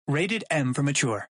Rated M for mature.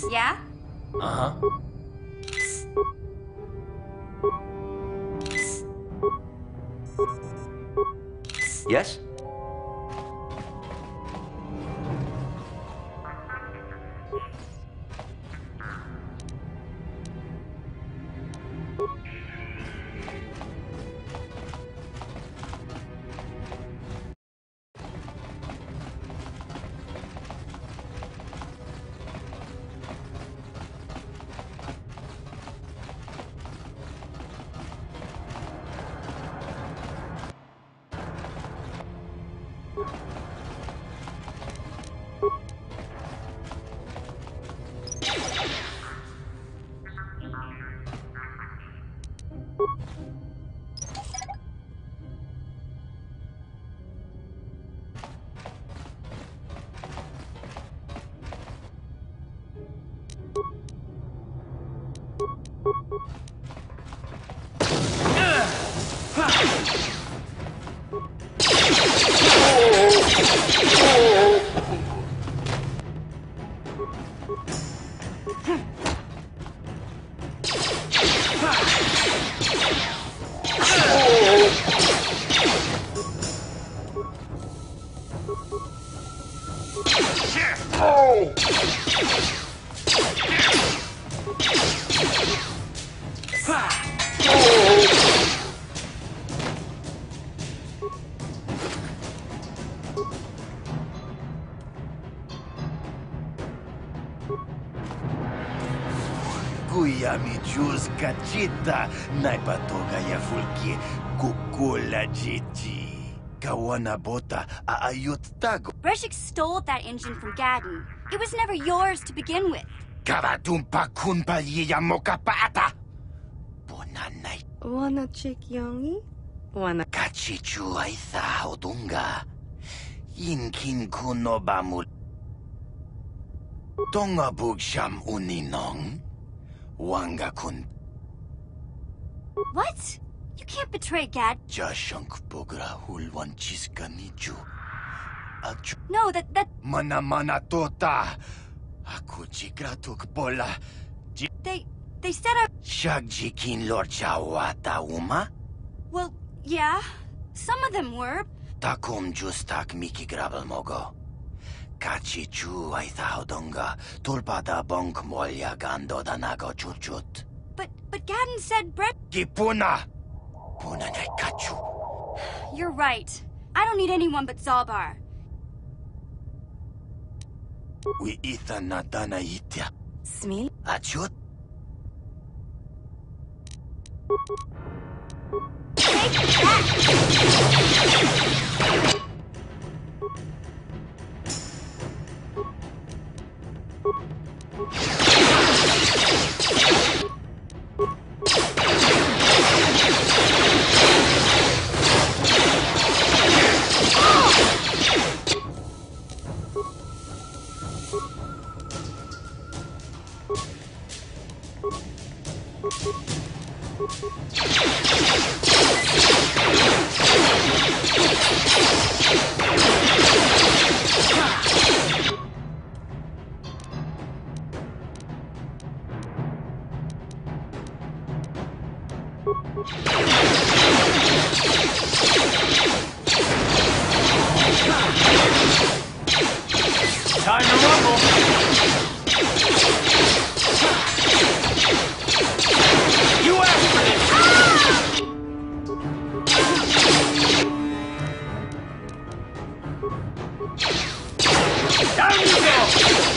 Yeah? Uh-huh. Yes? Kuyami juz kachita naipatoga ya fulki kukula jiji. Kawana bota aayut tago. Breshik stole that engine from Gadden. It was never yours to begin with. Kavatumpa kunpaliya mokapata. Bonanay. Wanna check Yongi? Wanna Kachichu aitha odunga. Inkin kuno bamul. Tonga bugsham uninong. Wanga kun What? You can't betray Gad. jashunk bogra hulwan chiskaniju. Achu No, that mana tota. Aku chikratuk bola. they said I. Shagjikin lord chawata uma. Well, yeah, some of them were. Takum justak miki grabel mogo. Kachi chu ay thaudonga. Tulpada bonk molya gando danago chuchut. But Gadden said Brett. Gipuna! Puna nay kachu. You're right. I don't need anyone but Zalbar. We itha natana itya. Smil? Achut? Take that! Time to rumble! You asked for this! Down you go!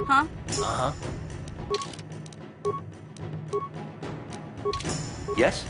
Huh? Uh-huh. Yes?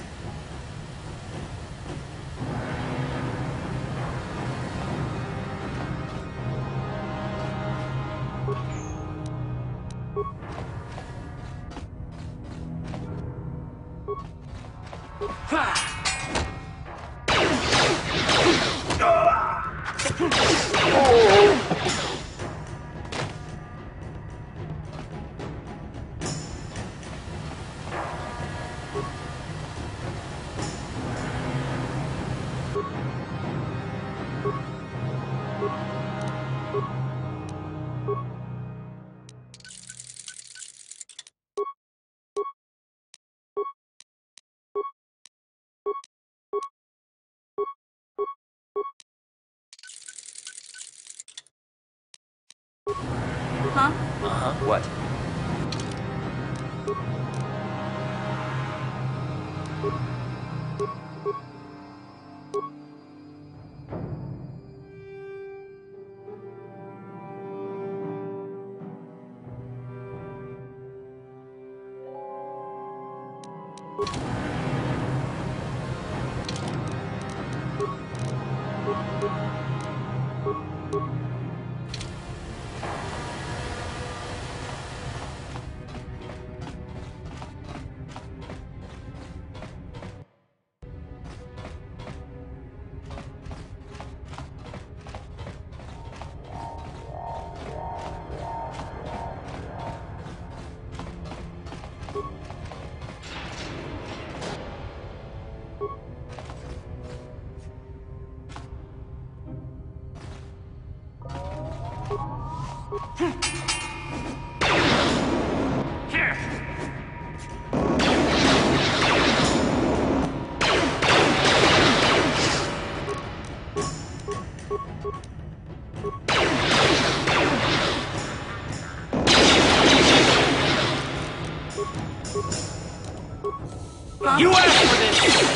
Huh? Uh-huh. What? You asked for this!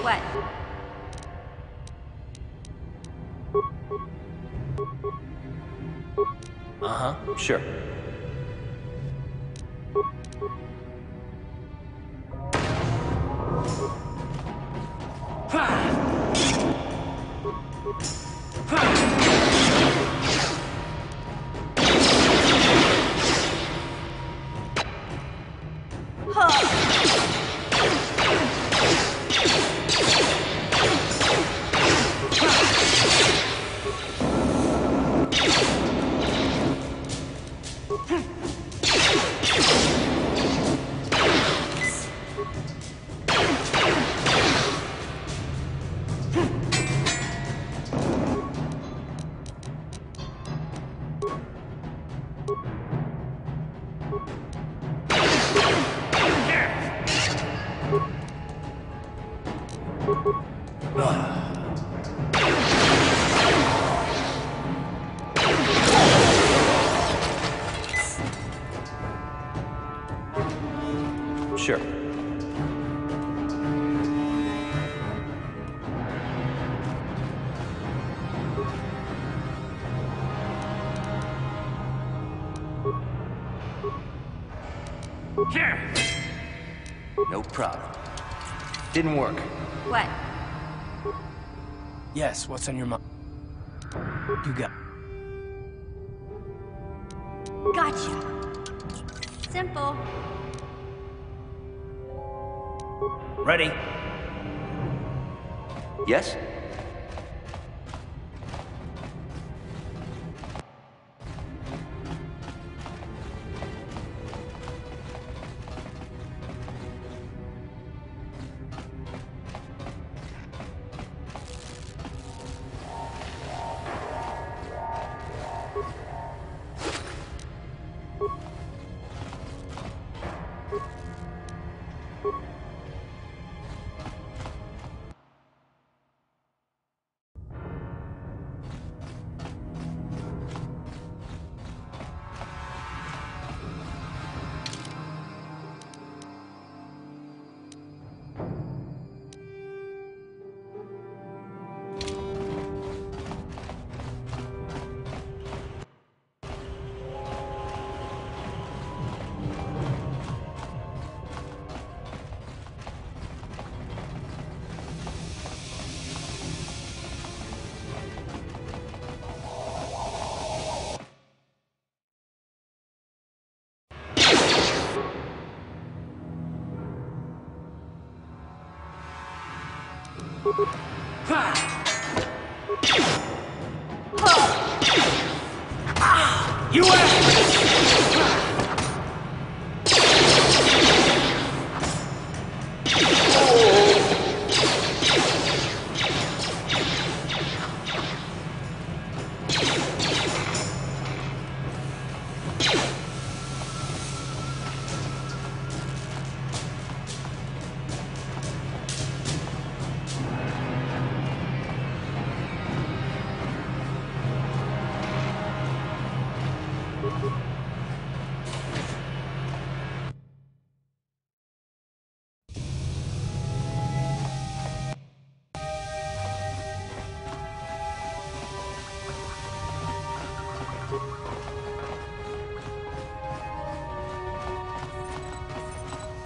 What? Uh-huh. Sure. Sure. No problem. Didn't work. What? Yes, what's on your mind? You got... Gotcha. Simple. Ready? Yes?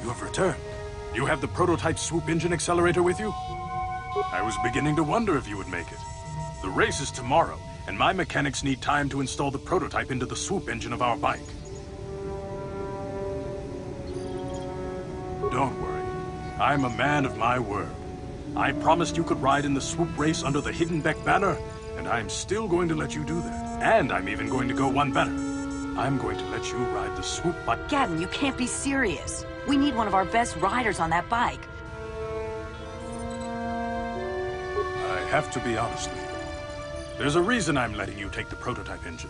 You have returned. You have the prototype swoop engine accelerator with you? I was beginning to wonder if you would make it. The race is tomorrow, and my mechanics need time to install the prototype into the swoop engine of our bike. Don't worry. I'm a man of my word. I promised you could ride in the swoop race under the Hiddenbeck banner, and I'm still going to let you do that. And I'm even going to go one better. I'm going to let you ride the swoop bike. Gadden, you can't be serious. We need one of our best riders on that bike. I have to be honest with you. There's a reason I'm letting you take the prototype engine.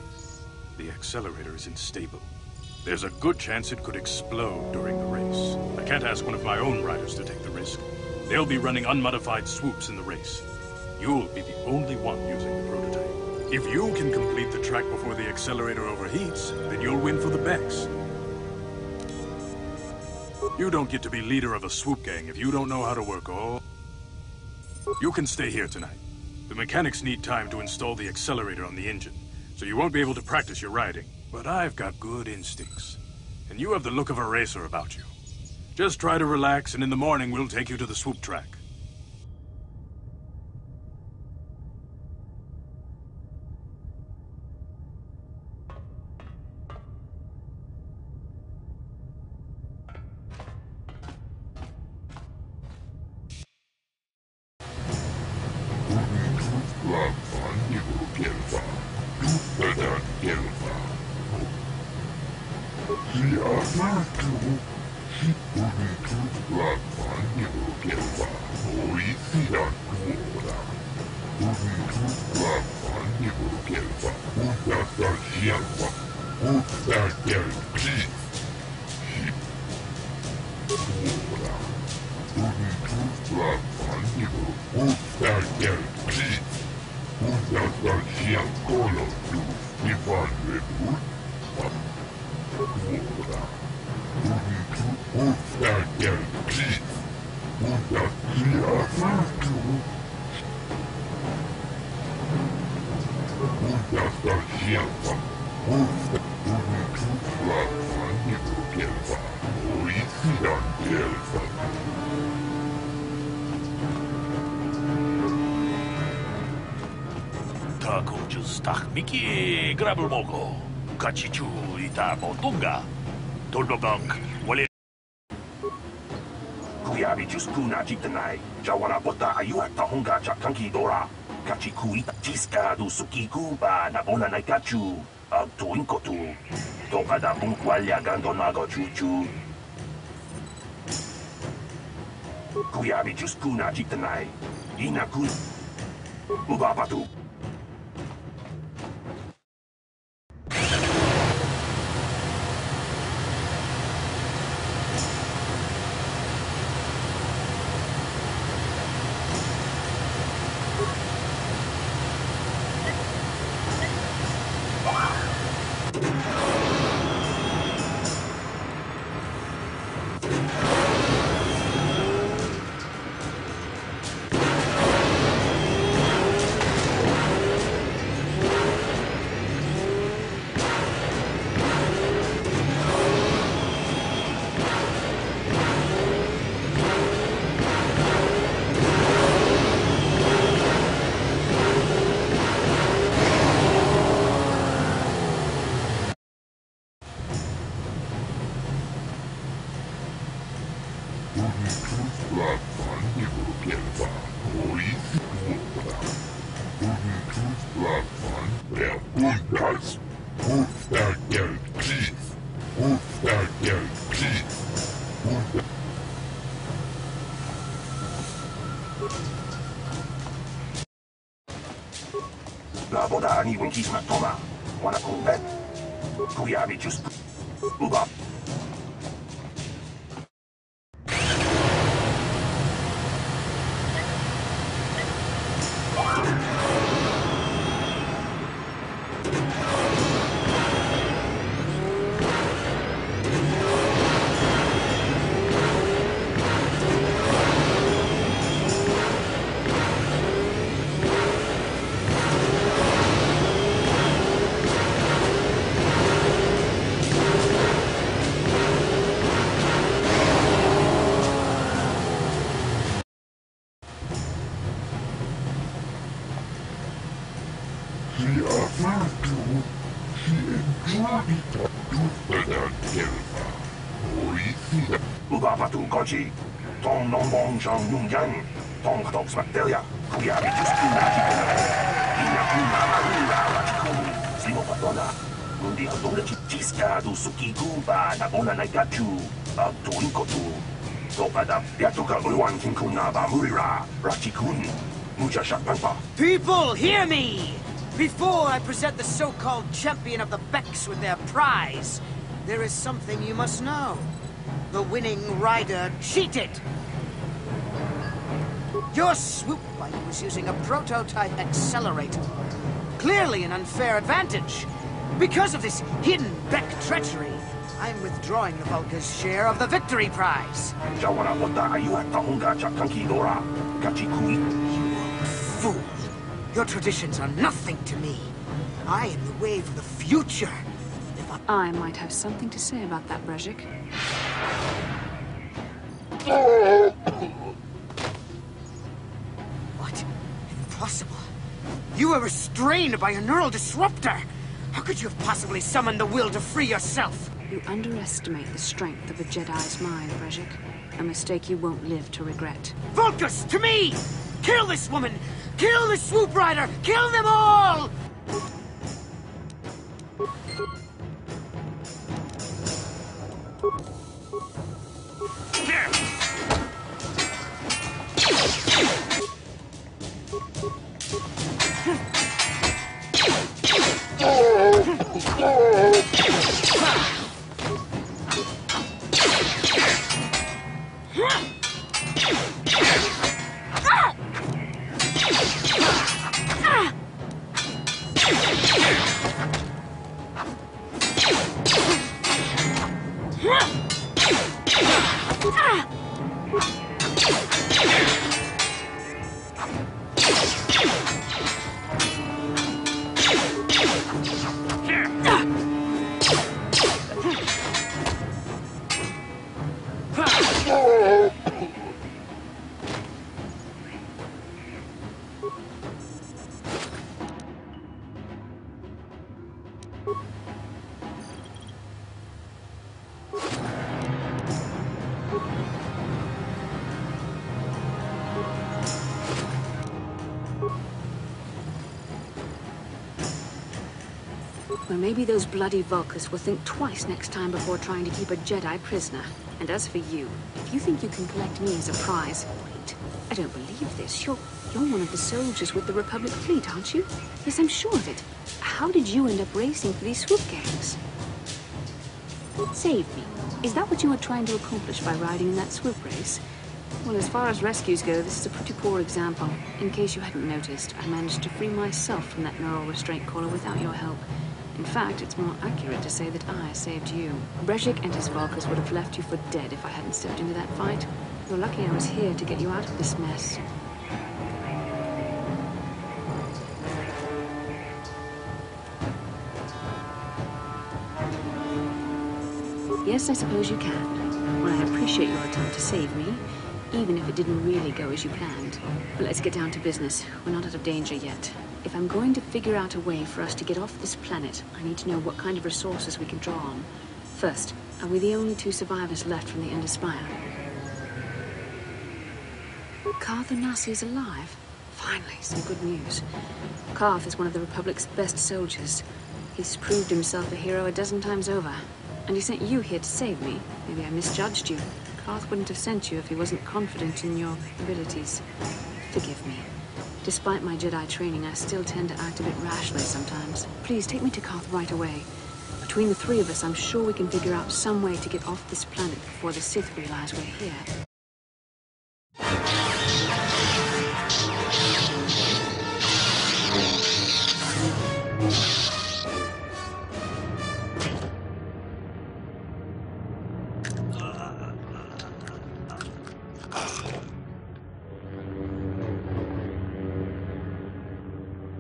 The accelerator is unstable. There's a good chance it could explode during the race. I can't ask one of my own riders to take the risk. They'll be running unmodified swoops in the race. You'll be the only one using the prototype. If you can complete the track before the accelerator overheats, then you'll win for the Becks. You don't get to be leader of a swoop gang if you don't know how to work all. You can stay here tonight. The mechanics need time to install the accelerator on the engine, so you won't be able to practice your riding. But I've got good instincts, and you have the look of a racer about you. Just try to relax, and in the morning we'll take you to the swoop track. Mickey, grab a mogo. 같이 주 있다 보던가. 돌보벙 원래 Kuyabi Juskuna Jitanai, Jawana Bota Ayuata Honga Chakanki Dora, Kachiku Tiska do Suki Kuba, Nabona Naikachu, Tuinkotu, Tokada Bunkwalya Gandonago Chuchu. Kuyabi Juskuna Jitanai, Inaku Ubabatu. La boda ani winkis na toma, wana kumbet. Kuyabi just uba. Ubapatu Goji, Tom Non Bong Shang Nung Yang, Tom Dogs Bacteria, Kuyabi Juskuna Jitanai, Inakuna Marula Rachiku, Simo Patona, Mundi Adona Chiska do Suki Kuba, Nabona Nagachu, Tuinkotu, Tokada Yatoka Uwan Kinkuna Bamurira, Rachikun, Muja Shakpampa. People, hear me! Before I present the so-called champion of the Becks with their prize, there is something you must know. The winning rider cheated! Your swoop bike was using a prototype accelerator. Clearly an unfair advantage. Because of this hidden Beck treachery, I'm withdrawing the Vulca's share of the victory prize. Jawana Bota Ayuata Honga Chakanki Dora, Kachikui. You old fool! Your traditions are nothing to me. I am the way for the future. I might have something to say about that, Brejik. What? Impossible. You were restrained by a neural disruptor. How could you have possibly summoned the will to free yourself? You underestimate the strength of a Jedi's mind, Brejik. A mistake you won't live to regret. Vulcus, to me! Kill this woman! Kill the swoop rider! Kill them all! Well, maybe those bloody Vulkars will think twice next time before trying to keep a Jedi prisoner. And as for you, if you think you can collect me as a prize... Wait, I don't believe this. You're one of the soldiers with the Republic fleet, aren't you? Yes, I'm sure of it. How did you end up racing for these swoop gangs? Save me. Is that what you were trying to accomplish by riding in that swoop race? Well, as far as rescues go, this is a pretty poor example. In case you hadn't noticed, I managed to free myself from that neural restraint collar without your help. In fact, it's more accurate to say that I saved you. Brezhik and his Vulkars would have left you for dead if I hadn't stepped into that fight. You're lucky I was here to get you out of this mess. Yes, I suppose you can. Well, I appreciate your attempt to save me, even if it didn't really go as you planned. But let's get down to business. We're not out of danger yet. If I'm going to figure out a way for us to get off this planet, I need to know what kind of resources we can draw on. First, are we the only two survivors left from the Ender Spire? Karth Onasi is alive. Finally, some good news. Karth is one of the Republic's best soldiers. He's proved himself a hero a dozen times over. And he sent you here to save me. Maybe I misjudged you. Karth wouldn't have sent you if he wasn't confident in your abilities. Forgive me. Despite my Jedi training, I still tend to act a bit rashly sometimes. Please, take me to Karth right away. Between the three of us, I'm sure we can figure out some way to get off this planet before the Sith realize we're here.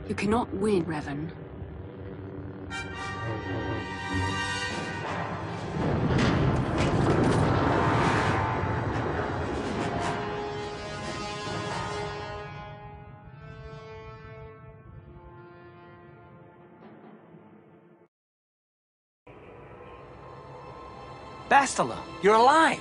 You cannot win, Revan. Bastila, you're alive!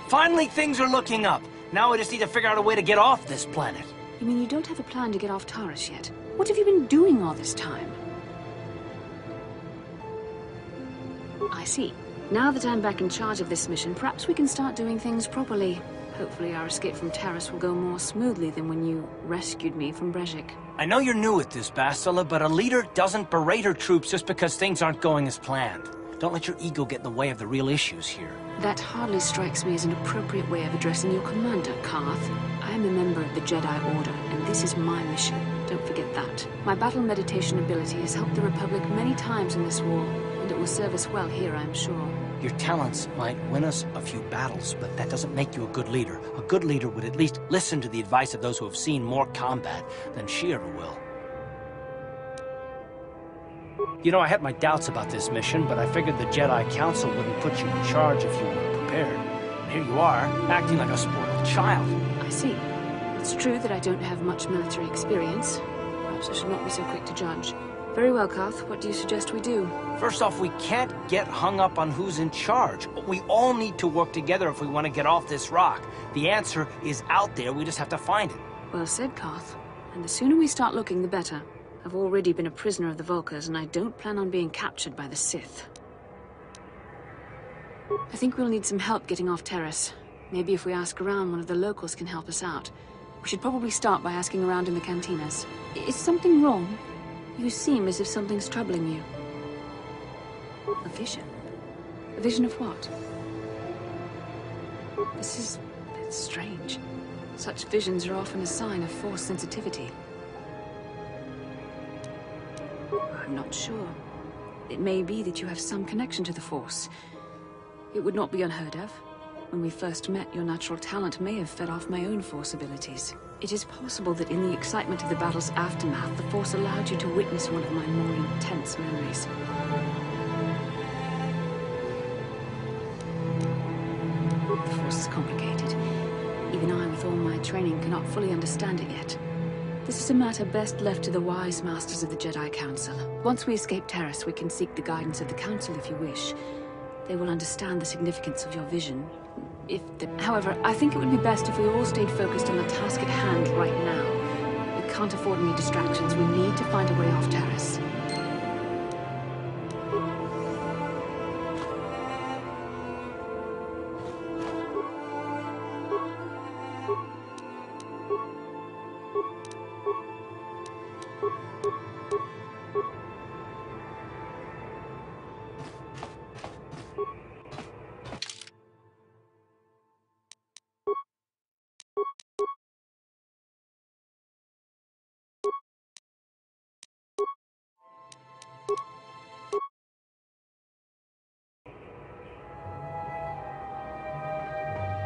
Finally, things are looking up. Now we just need to figure out a way to get off this planet. You mean you don't have a plan to get off Taris yet? What have you been doing all this time? I see. Now that I'm back in charge of this mission, perhaps we can start doing things properly. Hopefully our escape from Taris will go more smoothly than when you rescued me from Brezhik. I know you're new at this, Bastila, but a leader doesn't berate her troops just because things aren't going as planned. Don't let your ego get in the way of the real issues here. That hardly strikes me as an appropriate way of addressing your commander, Karth. I am a member of the Jedi Order, and this is my mission. Don't forget that. My battle meditation ability has helped the Republic many times in this war, and it will serve us well here, I'm sure. Your talents might win us a few battles, but that doesn't make you a good leader. A good leader would at least listen to the advice of those who have seen more combat than she ever will. You know, I had my doubts about this mission, but I figured the Jedi Council wouldn't put you in charge if you were prepared. And here you are, acting like a spoiled child. I see. It's true that I don't have much military experience. Perhaps I should not be so quick to judge. Very well, Karth. What do you suggest we do? First off, we can't get hung up on who's in charge. We all need to work together if we want to get off this rock. The answer is out there, we just have to find it. Well said, Karth. And the sooner we start looking, the better. I've already been a prisoner of the Vulkars, and I don't plan on being captured by the Sith. I think we'll need some help getting off Taris. Maybe if we ask around, one of the locals can help us out. We should probably start by asking around in the cantinas. Is something wrong? You seem as if something's troubling you. A vision? A vision of what? This is a bit strange. Such visions are often a sign of Force sensitivity. I'm not sure. It may be that you have some connection to the Force. It would not be unheard of. When we first met, your natural talent may have fed off my own Force abilities. It is possible that in the excitement of the battle's aftermath, the Force allowed you to witness one of my more intense memories. The Force is complicated. Even I, with all my training, cannot fully understand it yet. This is a matter best left to the wise masters of the Jedi Council. Once we escape Taris, we can seek the guidance of the Council if you wish. They will understand the significance of your vision. However, I think it would be best if we all stayed focused on the task at hand right now. We can't afford any distractions. We need to find a way off Taris.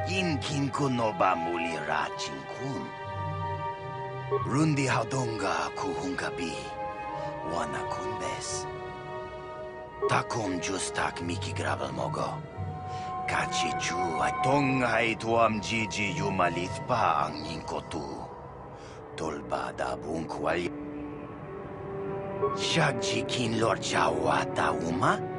Inkin kunoba muli rachin kun. Rundi haudonga kuhungabi. Wana kunbes. Takum justak miki grabal mogo. Kachi chu atongai tuam jiji yumalith pa ang inkotu. Tolba da bunkwal. Shagji kin lord jawata uma?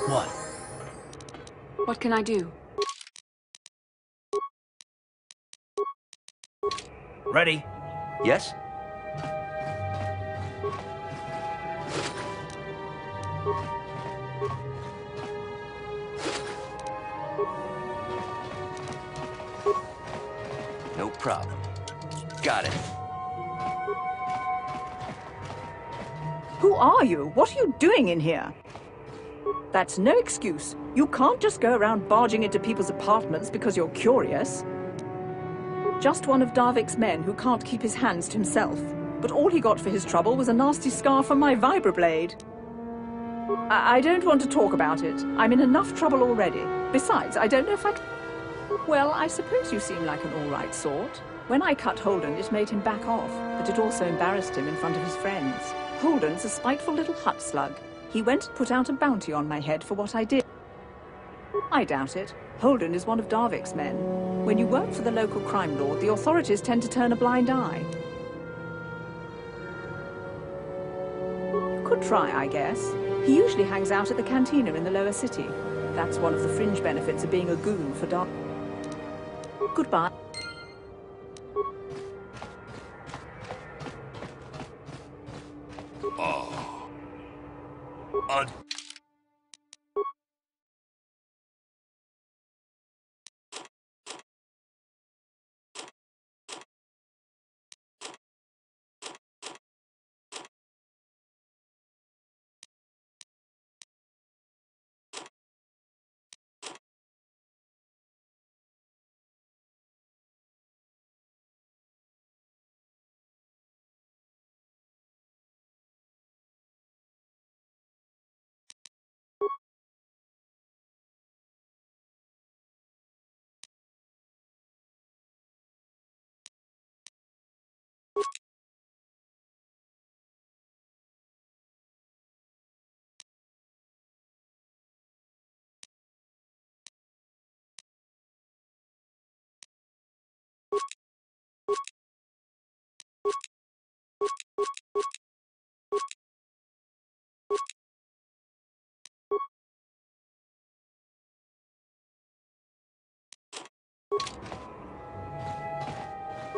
What? What can I do? Ready? Yes? No problem. Got it. Who are you? What are you doing in here? That's no excuse. You can't just go around barging into people's apartments because you're curious. Just one of Darvik's men who can't keep his hands to himself. But all he got for his trouble was a nasty scar from my vibroblade. I don't want to talk about it. I'm in enough trouble already. Besides, I don't know if I can... Well, I suppose you seem like an all-right sort. When I cut Holden, it made him back off, but it also embarrassed him in front of his friends. Holden's a spiteful little hut slug. He went and put out a bounty on my head for what I did. I doubt it. Holden is one of Darvik's men. When you work for the local crime lord, the authorities tend to turn a blind eye. You could try, I guess. He usually hangs out at the cantina in the lower city. That's one of the fringe benefits of being a goon for Dark. Goodbye.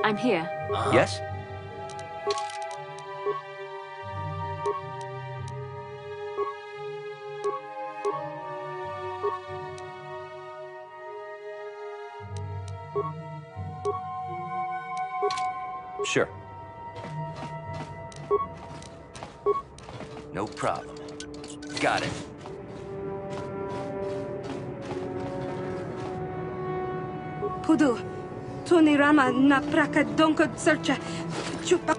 I'm here. Yes? Sure. No problem. Got it. Pudu, Tunirama na praka donko searcha. Chupa.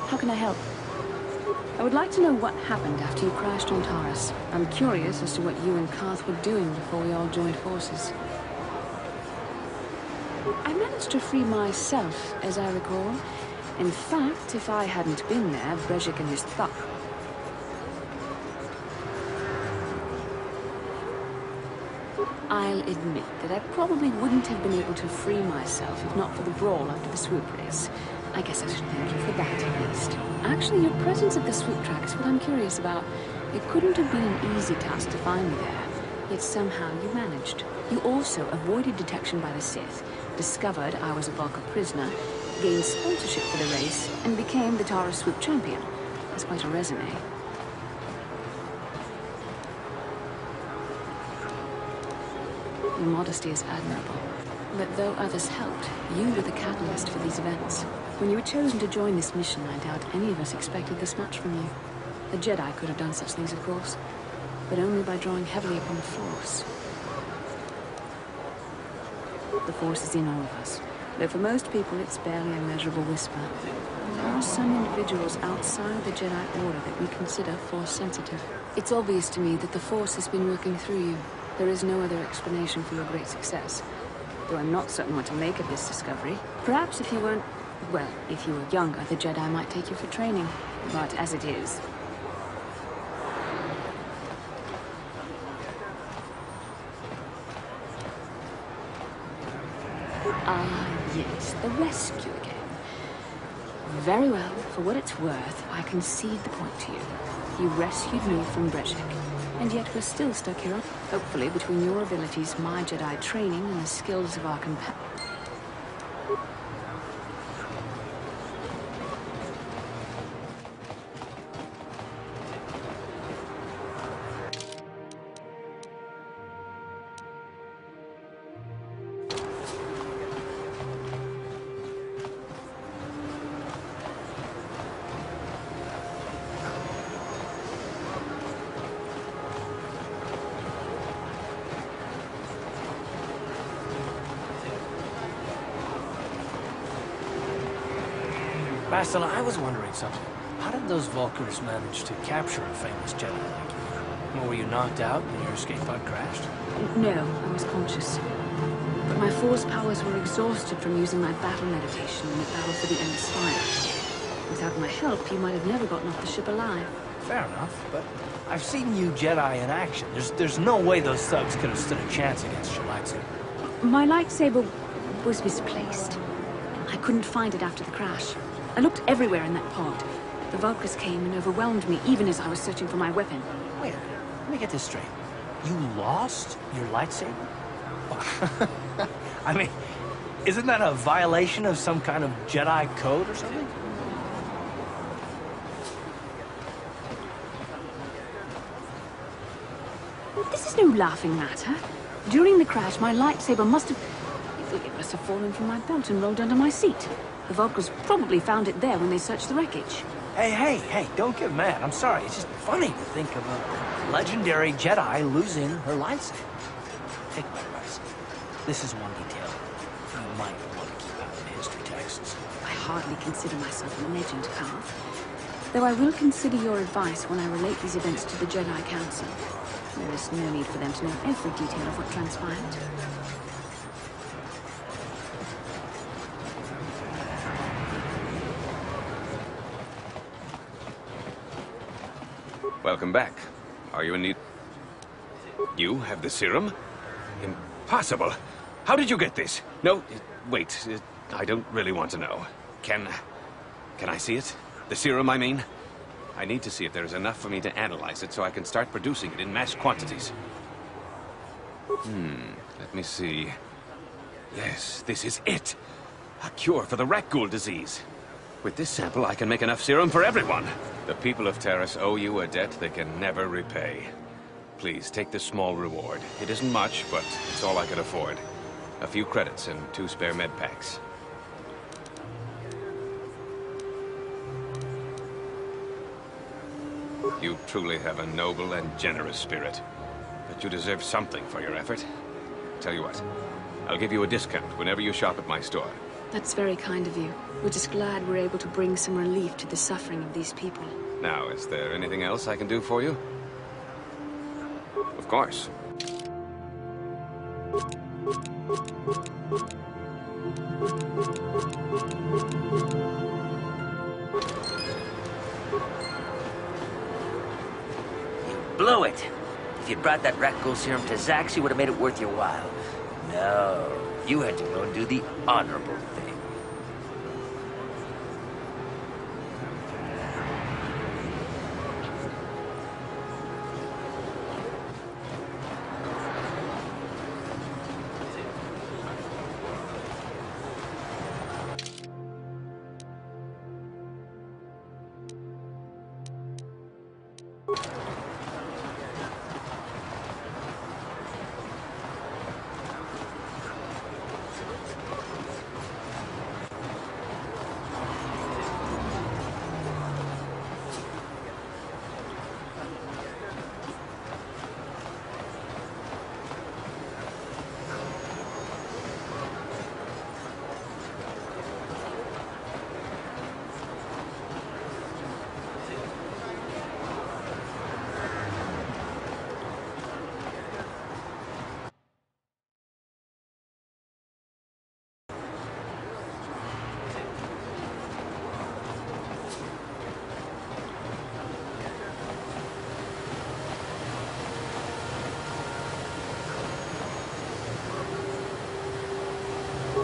How can I help? I would like to know what happened after you crashed on Taurus. I'm curious as to what you and Karth were doing before we all joined forces. I managed to free myself, as I recall. In fact, if I hadn't been there, Brejik and his thug... I'll admit that I probably wouldn't have been able to free myself if not for the brawl after the swoop race. I guess I should thank you for that, at least. Actually, your presence at the swoop track is what I'm curious about. It couldn't have been an easy task to find me there, yet somehow you managed. You also avoided detection by the Sith, discovered I was a Vulcan prisoner, gained sponsorship for the race, and became the Taurus swoop champion. That's quite a resume. Your modesty is admirable. But though others helped, you were the catalyst for these events. When you were chosen to join this mission, I doubt any of us expected this much from you. The Jedi could have done such things, of course, but only by drawing heavily upon the Force. The Force is in all of us, though for most people it's barely a measurable whisper. There are some individuals outside the Jedi Order that we consider Force-sensitive. It's obvious to me that the Force has been working through you. There is no other explanation for your great success. Though I'm not certain what to make of this discovery. Perhaps if you weren't... well, if you were younger, the Jedi might take you for training. But as it is... Ah, yes, the rescue again. Very well, for what it's worth, I concede the point to you. You rescued me from Brejik. And yet we're still stuck here. Hopefully, between your abilities, my Jedi training, and the skills of our companions. Bastila, I was wondering something. How did those Vulkars manage to capture a famous Jedi like you? Or were you knocked out when your escape pod crashed? No, I was conscious. But my Force powers were exhausted from using my battle meditation in the battle for the Endless Fire. Without my help, you might have never gotten off the ship alive. Fair enough, but I've seen you Jedi in action. There's no way those thugs could have stood a chance against your lightsaber. My lightsaber was misplaced. I couldn't find it after the crash. I looked everywhere in that pod. The Vulkars came and overwhelmed me, even as I was searching for my weapon. Wait a minute. Let me get this straight. You lost your lightsaber? I mean, isn't that a violation of some kind of Jedi code or something? This is no laughing matter. During the crash, my lightsaber must have fallen from my belt and rolled under my seat. The Vulkars probably found it there when they searched the wreckage. Hey, don't get mad. I'm sorry. It's just funny to think of a legendary Jedi losing her lightsaber. Take my advice. This is one detail you might want to keep out of the history texts. I hardly consider myself a legend, Karth. Though I will consider your advice when I relate these events to the Jedi Council. There is no need for them to know every detail of what transpired. Welcome back. Are you in need? You have the serum? Impossible. How did you get this? No, wait. I don't really want to know. Can I see it? The serum, I mean? I need to see if there is enough for me to analyze it so I can start producing it in mass quantities. Let me see. Yes, this is it. A cure for the Rakghoul disease. With this sample, I can make enough serum for everyone. The people of Taurus owe you a debt they can never repay. Please, take this small reward. It isn't much, but it's all I could afford. A few credits and 2 spare med packs. You truly have a noble and generous spirit. But you deserve something for your effort. Tell you what, I'll give you a discount whenever you shop at my store. That's very kind of you. We're just glad we're able to bring some relief to the suffering of these people. Now, is there anything else I can do for you? Of course. Blew it. If you'd brought that rat ghoul serum to Zax, you would have made it worth your while. No, you had to go and do the honorable thing.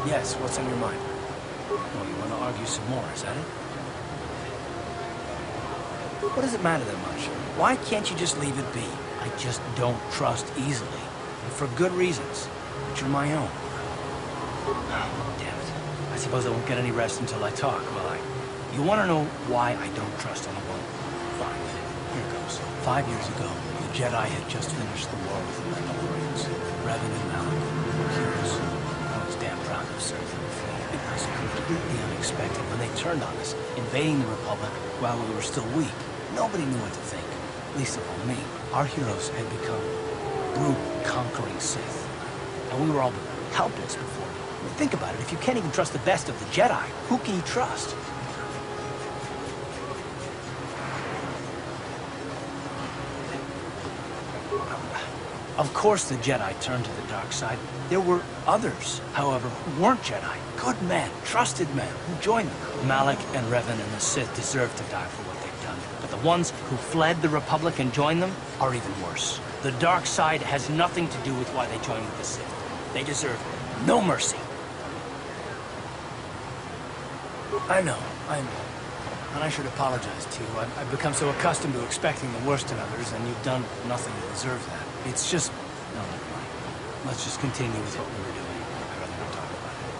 Yes, what's on your mind? Oh, you want to argue some more, is that it? What does it matter that much? Why can't you just leave it be? I just don't trust easily. And for good reasons, which are my own. Oh, damn it. I suppose I won't get any rest until I talk, will I? You want to know why I don't trust anyone? Fine. Here goes. 5 years ago, the Jedi had just finished the war with the Mandalorians. Revan and Malik were heroes. I was damn proud of serving the fleet. It was completely unexpected when they turned on us, invading the Republic while we were still weak. Nobody knew what to think, least of all me. Our heroes had become brutal, conquering Sith. And we were all helpless before. I mean, think about it. If you can't even trust the best of the Jedi, who can you trust? Of course the Jedi turned to the dark side. There were others, however, who weren't Jedi. Good men, trusted men, who joined them. Malik and Revan and the Sith deserve to die for what they've done. But the ones who fled the Republic and joined them are even worse. The dark side has nothing to do with why they joined with the Sith. They deserve no mercy. I know. And I should apologize to you. I've become so accustomed to expecting the worst in others, and you've done nothing to deserve that. It's just... No, never mind. Let's just continue with what we were doing. I'd rather not talk about it.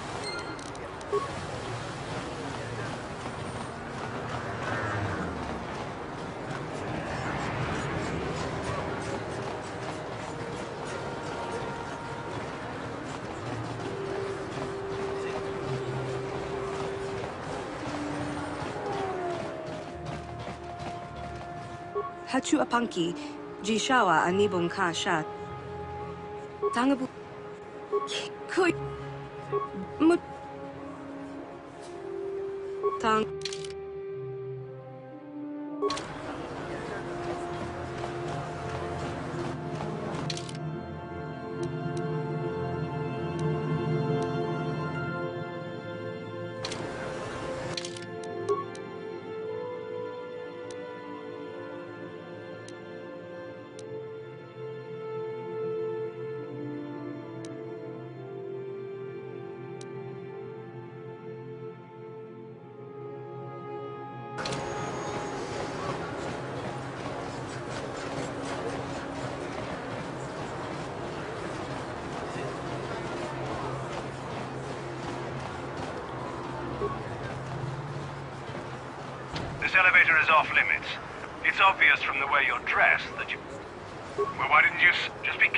Hachu apanki, jishawa anibong ka sha. Tangabu. Koi. Mut. Tang. This elevator is off limits. It's obvious from the way you're dressed that you... Well, why didn't you just be...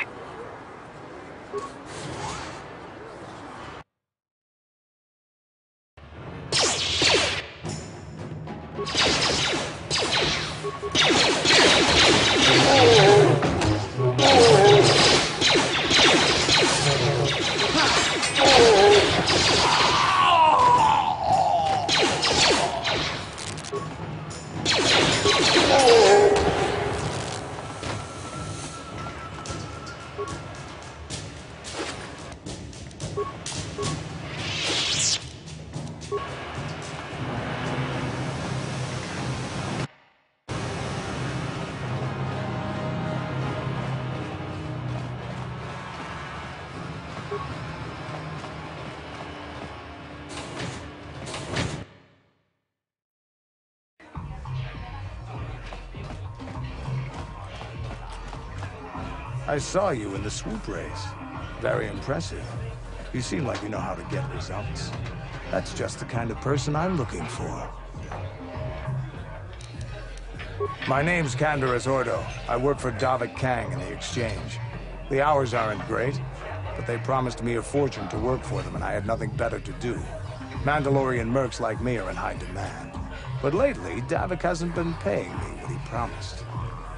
I saw you in the swoop race. Very impressive. You seem like you know how to get results. That's just the kind of person I'm looking for. My name's Canderous Ordo. I work for Davik Kang in the Exchange. The hours aren't great, but they promised me a fortune to work for them, and I had nothing better to do. Mandalorian mercs like me are in high demand. But lately, Davik hasn't been paying me what he promised.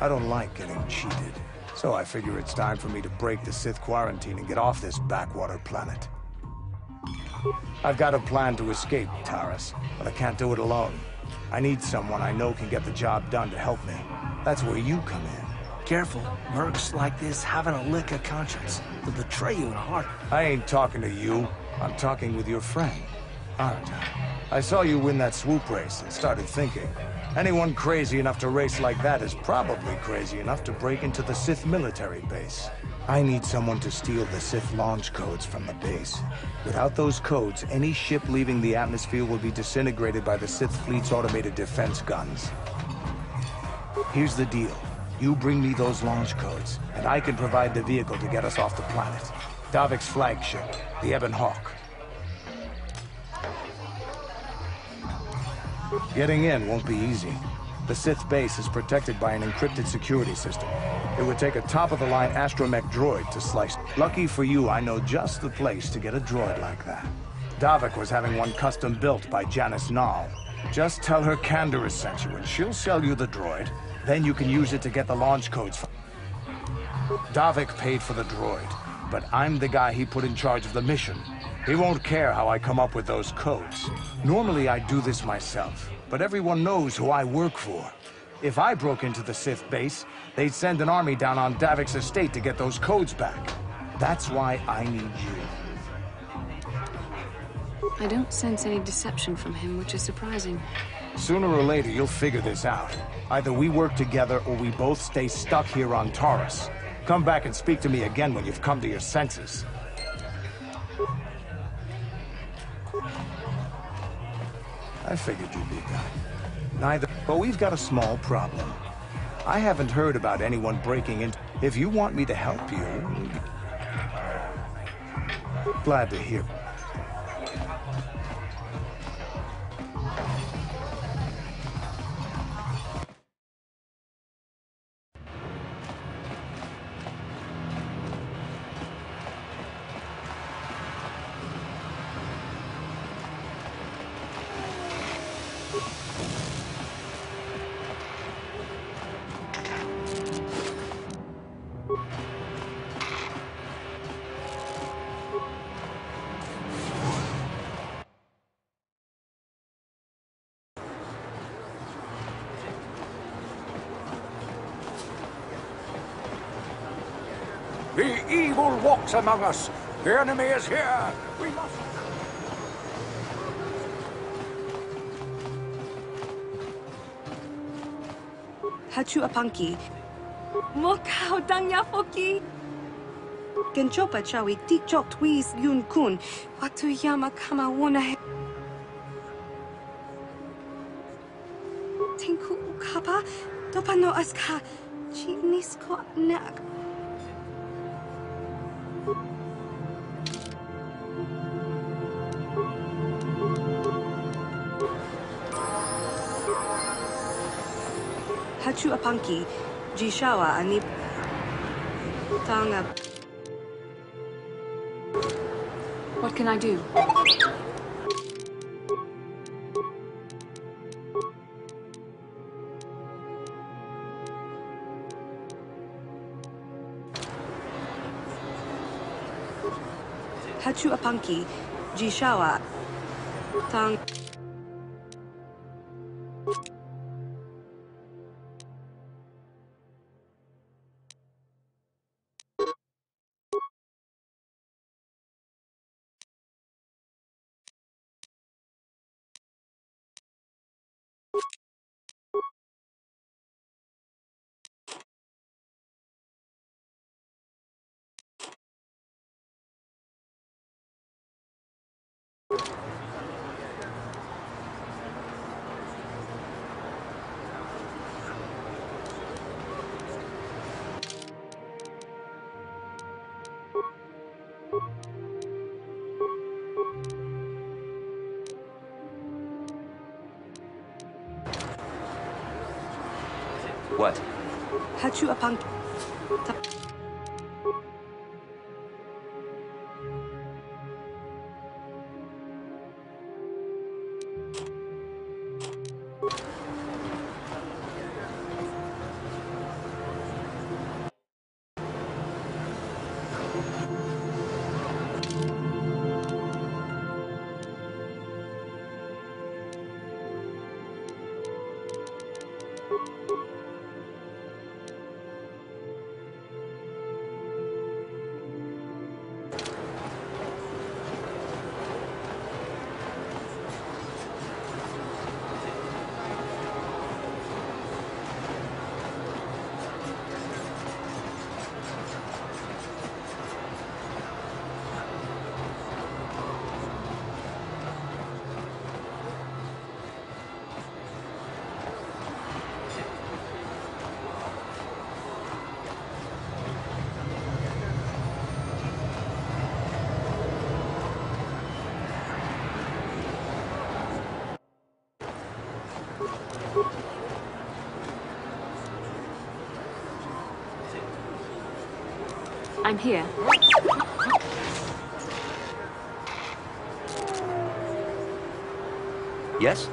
I don't like getting cheated, so I figure it's time for me to break the Sith quarantine and get off this backwater planet. I've got a plan to escape Taris, but I can't do it alone. I need someone I know can get the job done to help me. That's where you come in. Careful. Mercs like this haven't a lick of conscience. They'll betray you in a heart. I ain't talking to you. I'm talking with your friend, aren't I? I saw you win that swoop race and started thinking. Anyone crazy enough to race like that is probably crazy enough to break into the Sith military base. I need someone to steal the Sith launch codes from the base. Without those codes, any ship leaving the atmosphere will be disintegrated by the Sith fleet's automated defense guns. Here's the deal. You bring me those launch codes, and I can provide the vehicle to get us off the planet. Davik's flagship, the Ebon Hawk. Getting in won't be easy. The Sith base is protected by an encrypted security system. It would take a top-of-the-line astromech droid to slice. Lucky for you, I know just the place to get a droid like that. Davik was having one custom built by Janice Nall. Just tell her Canderous sent you, and she'll sell you the droid. Then you can use it to get the launch codes. Davik paid for the droid, but I'm the guy he put in charge of the mission. He won't care how I come up with those codes. Normally I do this myself, but everyone knows who I work for. If I broke into the Sith base, they'd send an army down on Davik's estate to get those codes back. That's why I need you. I don't sense any deception from him, which is surprising. Sooner or later, you'll figure this out. Either we work together or we both stay stuck here on Taurus. Come back and speak to me again when you've come to your senses. I figured you'd be back. Neither, but we've got a small problem. I haven't heard about anyone breaking in. If you want me to help you... Glad to hear. The evil walks among us. The enemy is here. We must... Hachu apanki. Mokau dangya foki. Genchopa chawi tikchok twis yun kun. Watu yama kama wona he. Tinku ukapa. Topano aska. Chinisko nak. Hachu apanki, Jishawa ani tanga. What can I do? Hachu apanki, Jishawa tang. What? Hachu Apanki. I'm here. Yes?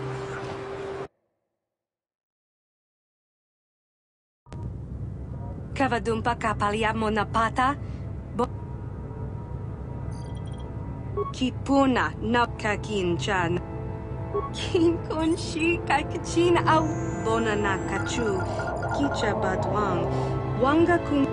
Kavadumpa kapaliamo na pata. Kipuna na kakinchan. Kinkonshi kakachin au bona na kachu. Kicha badwang. Wanga kum.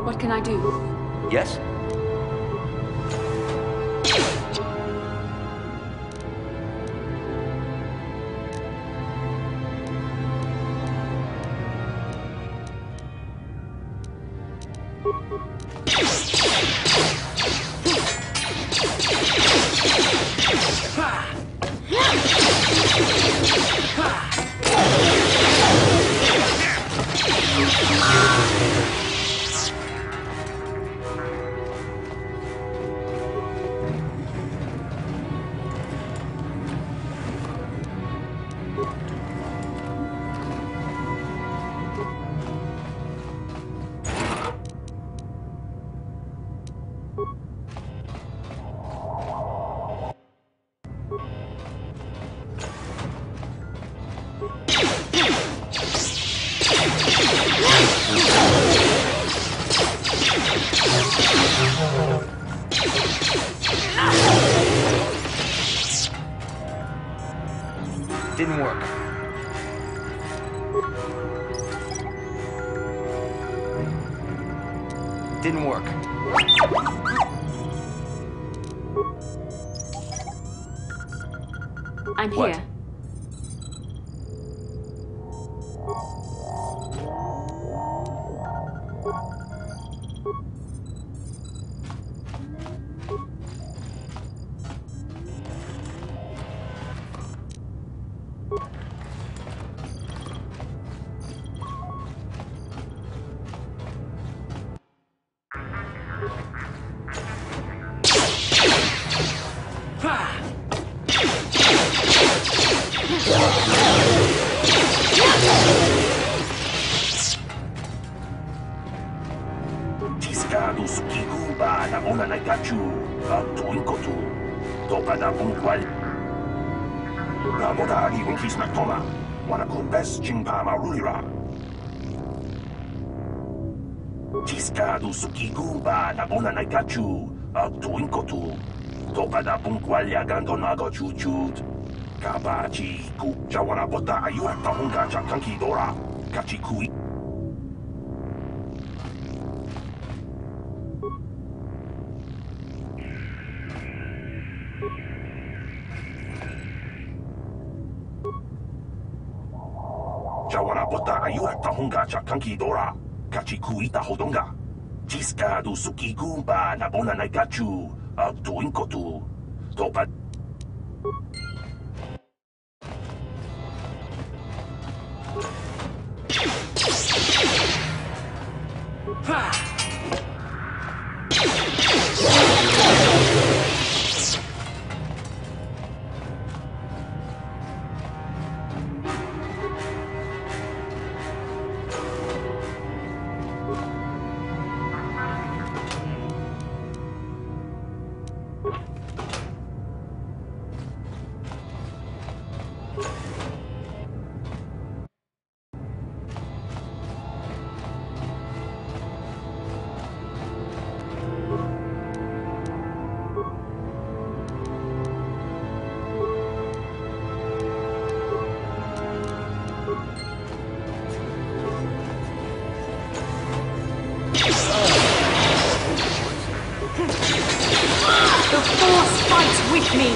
What can I do? Yes? Didn't work. Didn't work. I'm What? here. Tiscado sukikuba na ona na gachu tuinkotu topa na bungwal na boda agi kismak toma wana kumbes chingpa marulira Tiscado sukikuba na ona na gachu tuinkotu topa na bungwal ya gandonago chuchut kabachi ku jawana bota ayu at tahunga chakanki dora kachikui Jawana bota ayu at tahunga chakanki dora kachikuita hodonga Tiscado sukikuba na bona na gachu tuinkotu topa The Force fights with me!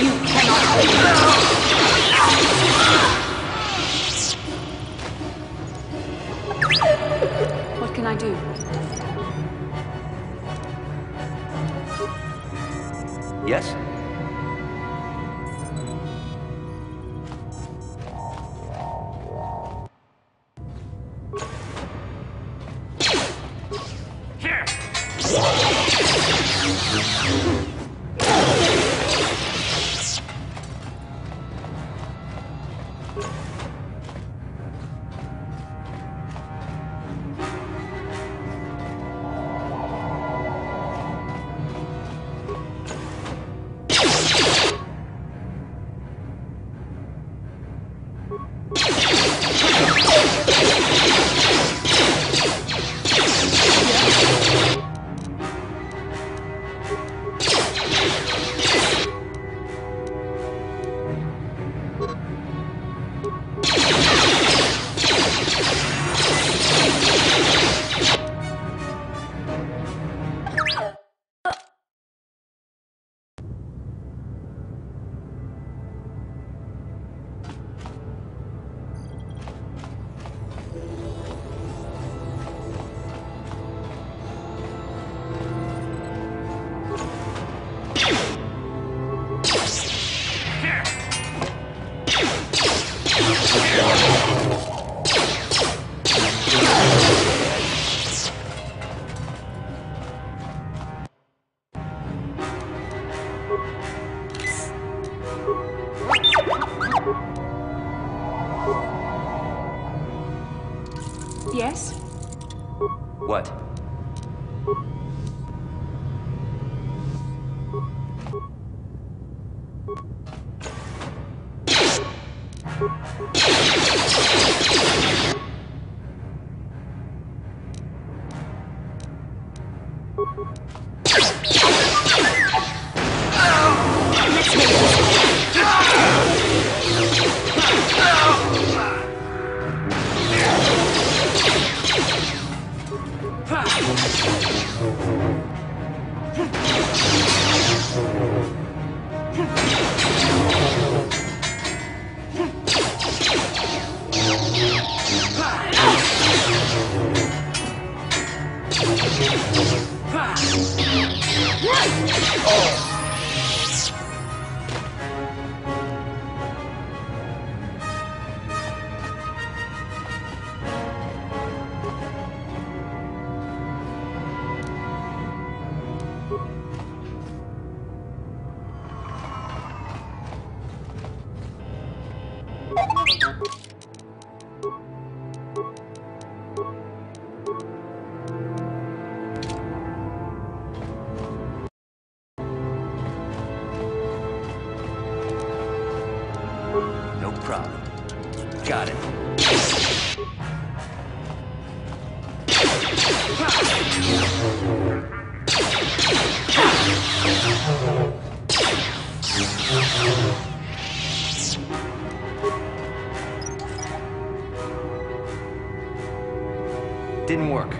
You cannot... What can I do? Yes? Yes? What? No problem. Got it. Didn't work.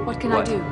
What can I do?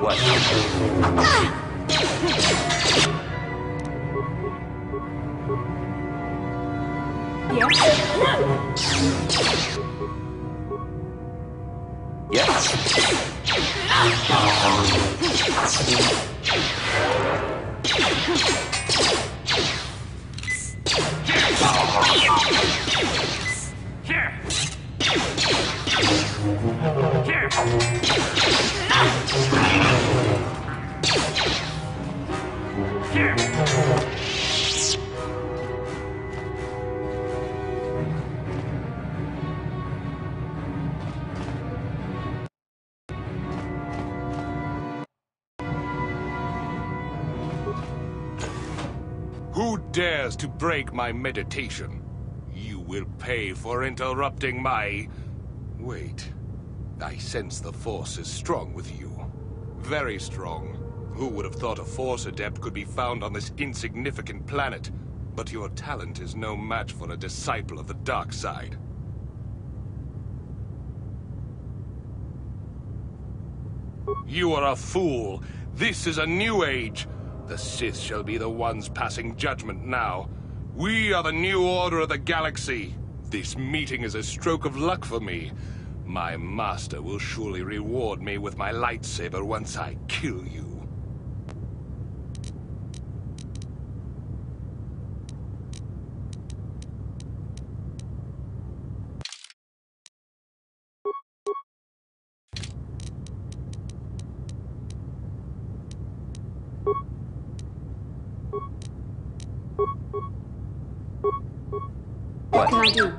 What? Yes? Yes. Who dares to break my meditation? You will pay for interrupting my... Wait. I sense the Force is strong with you. Very strong. Who would have thought a Force adept could be found on this insignificant planet? But your talent is no match for a disciple of the dark side. You are a fool. This is a new age. The Sith shall be the ones passing judgment now. We are the new order of the galaxy. This meeting is a stroke of luck for me. My master will surely reward me with my lightsaber once I kill you. What can I do?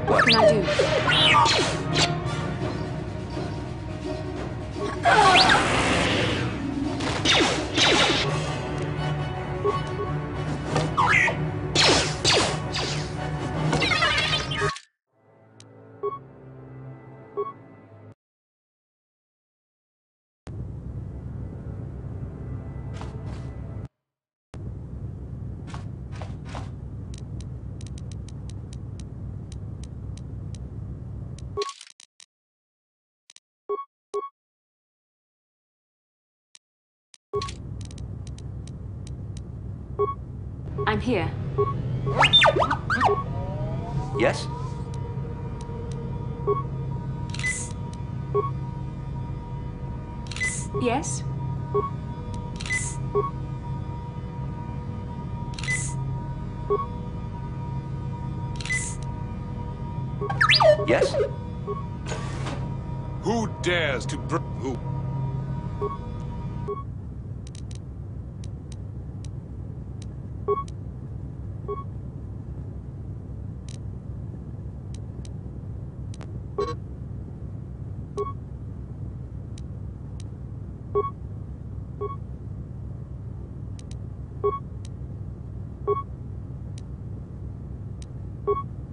What can I do? I'm here. Yes? Yes? Yes? Who dares to who?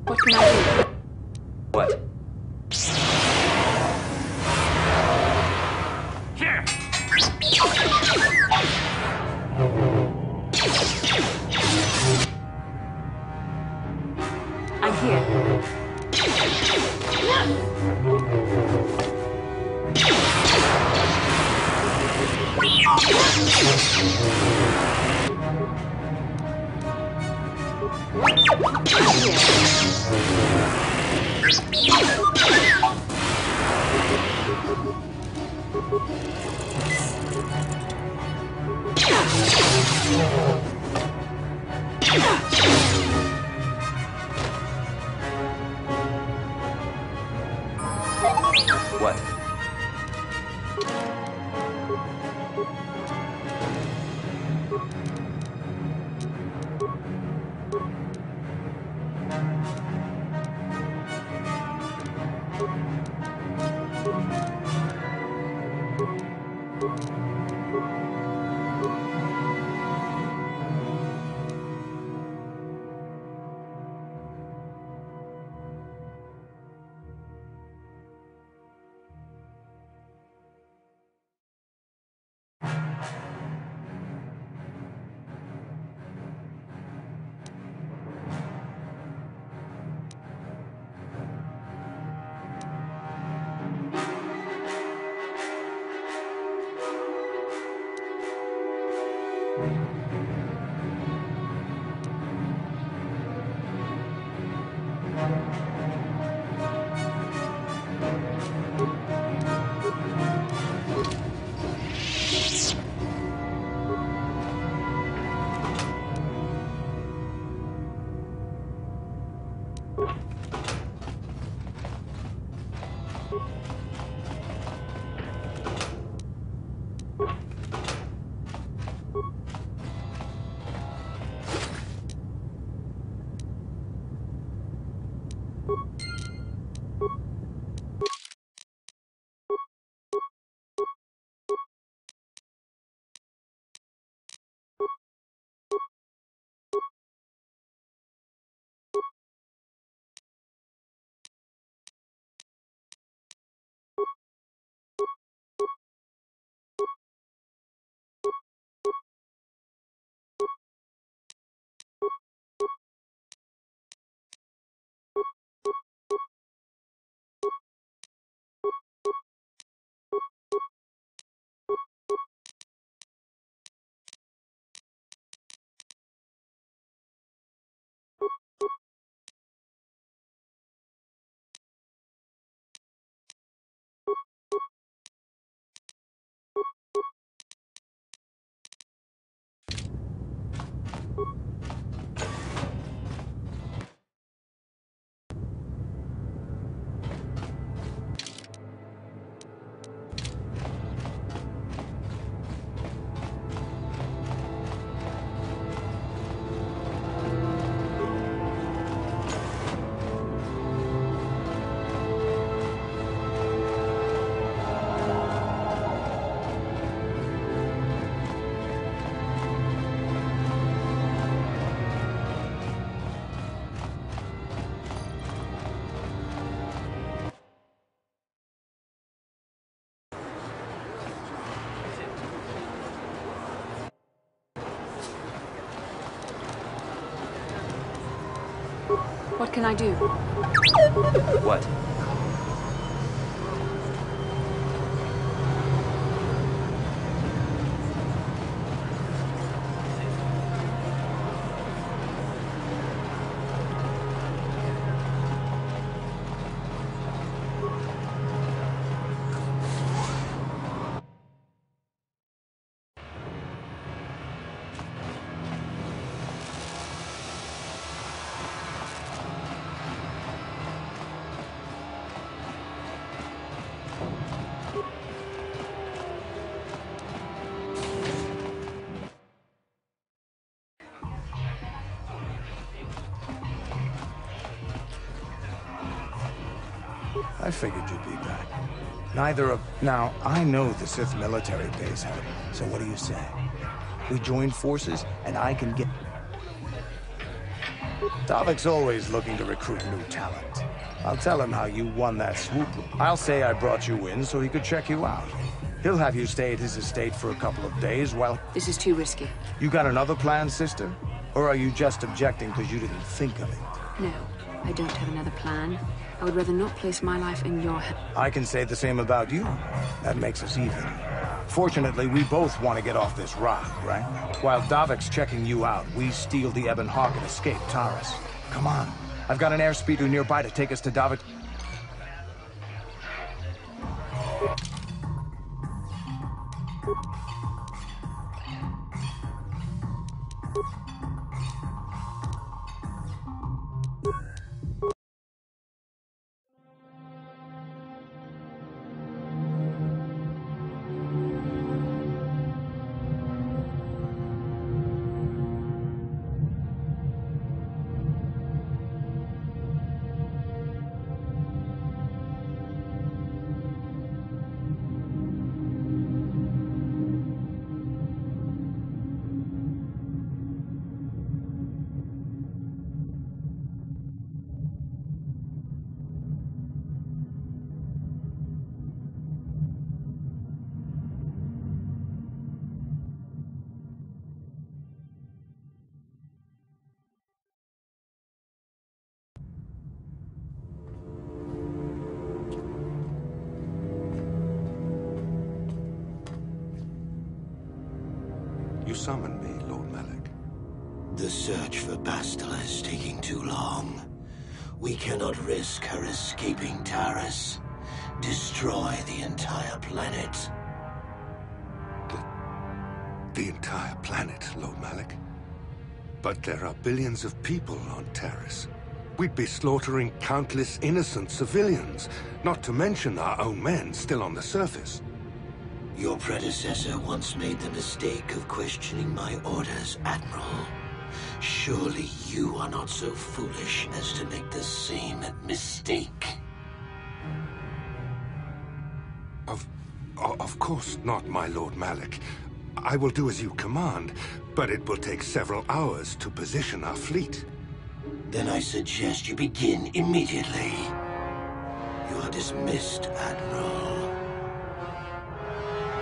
What can I do? What? I'm here. What? What can I do? What? I figured you'd be back. Neither of... Now, I know the Sith military base had it, so what do you say? We join forces, and I can get... Davik's always looking to recruit new talent. I'll tell him how you won that swoop. I'll say I brought you in so he could check you out. He'll have you stay at his estate for a couple of days while... This is too risky. You got another plan, sister? Or are you just objecting because you didn't think of it? No, I don't have another plan. I would rather not place my life in your hands. I can say the same about you. That makes us even. Fortunately, we both want to get off this rock, right? While Davik's checking you out, we steal the Ebon Hawk and escape Taris. Come on. I've got an airspeeder nearby to take us to Davik. You summoned me, Lord Malak. The search for Bastila is taking too long. We cannot risk her escaping Taris. Destroy the entire planet. The entire planet, Lord Malak? But there are billions of people on Taris. We'd be slaughtering countless innocent civilians, not to mention our own men still on the surface. Your predecessor once made the mistake of questioning my orders, Admiral. Surely you are not so foolish as to make the same mistake. Of course not, my Lord Malik. I will do as you command, but it will take several hours to position our fleet. Then I suggest you begin immediately. You are dismissed, Admiral.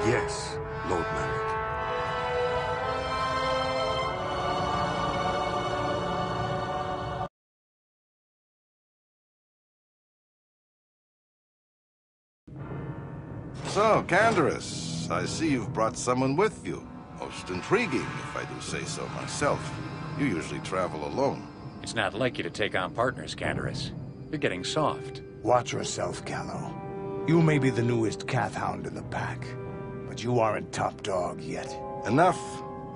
Yes, Lord Malik. So, Canderous, I see you've brought someone with you. Most intriguing, if I do say so myself. You usually travel alone. It's not like you to take on partners, Canderous. You're getting soft. Watch yourself, Callow. You may be the newest Cath Hound in the pack, but you aren't top dog yet. Enough.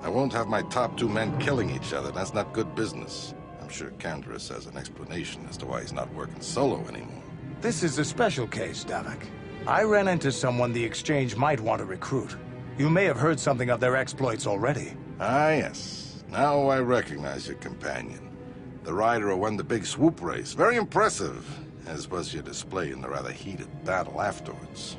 I won't have my top 2 men killing each other. That's not good business. I'm sure Canderous has an explanation as to why he's not working solo anymore. This is a special case, Davik. I ran into someone the Exchange might want to recruit. You may have heard something of their exploits already. Ah, yes. Now I recognize your companion. The rider who won the big swoop race. Very impressive, as was your display in the rather heated battle afterwards.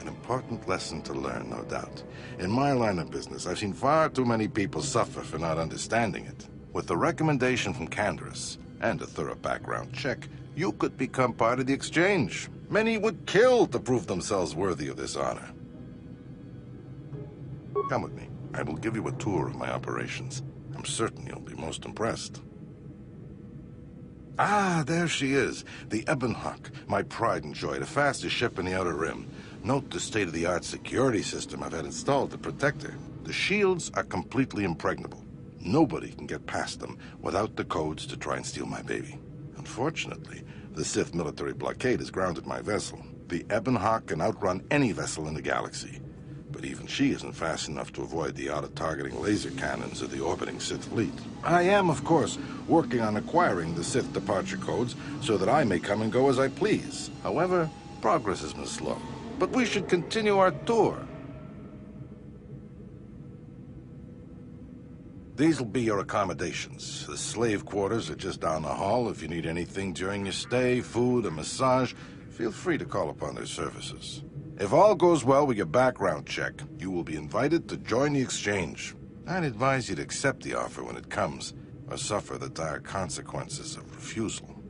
An important lesson to learn, no doubt. In my line of business, I've seen far too many people suffer for not understanding it. With the recommendation from Canderous, and a thorough background check, you could become part of the Exchange. Many would kill to prove themselves worthy of this honor. Come with me. I will give you a tour of my operations. I'm certain you'll be most impressed. Ah, there she is. The Ebonhawk, my pride and joy, the fastest ship in the Outer Rim. Note the state-of-the-art security system I've had installed to protect her. The shields are completely impregnable. Nobody can get past them without the codes to try and steal my baby. Unfortunately, the Sith military blockade has grounded my vessel. The Ebonhawk can outrun any vessel in the galaxy. But even she isn't fast enough to avoid the auto-targeting laser cannons of the orbiting Sith fleet. I am, of course, working on acquiring the Sith departure codes so that I may come and go as I please. However, progress has been slow. But we should continue our tour. These will be your accommodations. The slave quarters are just down the hall. If you need anything during your stay, food, a massage, feel free to call upon their services. If all goes well with your background check, you will be invited to join the Exchange. I'd advise you to accept the offer when it comes, or suffer the dire consequences of refusal.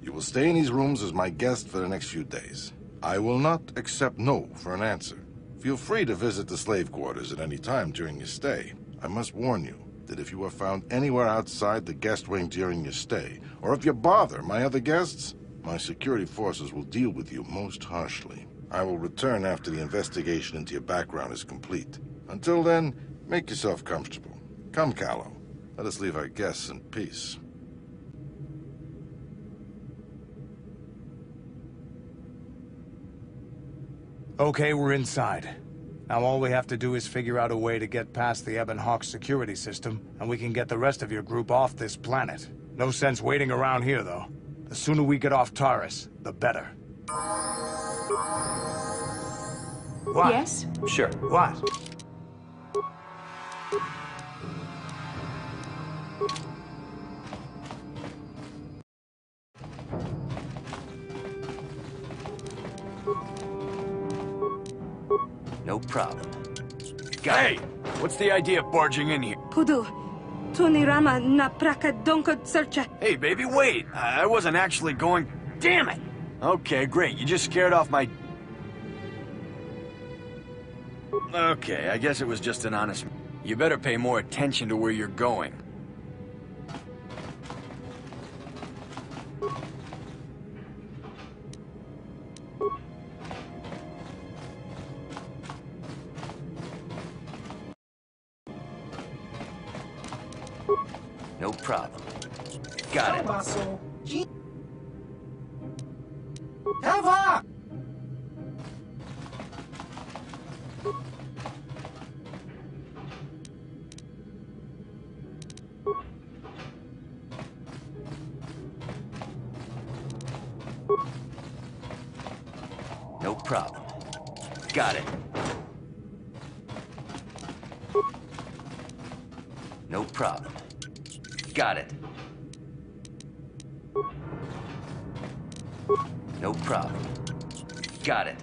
You will stay in these rooms as my guest for the next few days. I will not accept no for an answer. Feel free to visit the slave quarters at any time during your stay. I must warn you that if you are found anywhere outside the guest wing during your stay, or if you bother my other guests, my security forces will deal with you most harshly. I will return after the investigation into your background is complete. Until then, make yourself comfortable. Come, Callow. Let us leave our guests in peace. Okay, we're inside. Now all we have to do is figure out a way to get past the Ebonhawk security system, and we can get the rest of your group off this planet. No sense waiting around here, though. The sooner we get off Taurus, the better. What? Yes? Sure. What? No problem. Hey! What's the idea of barging in here? Pudu, Tunirama na praka donko searcha. Hey, baby, wait! I wasn't actually going... Damn it! Okay, great. You just scared off my... Okay, I guess it was just an honest... You better pay more attention to where you're going. No problem. Got it. No problem. Got it. No problem. Got it. No problem. Got it.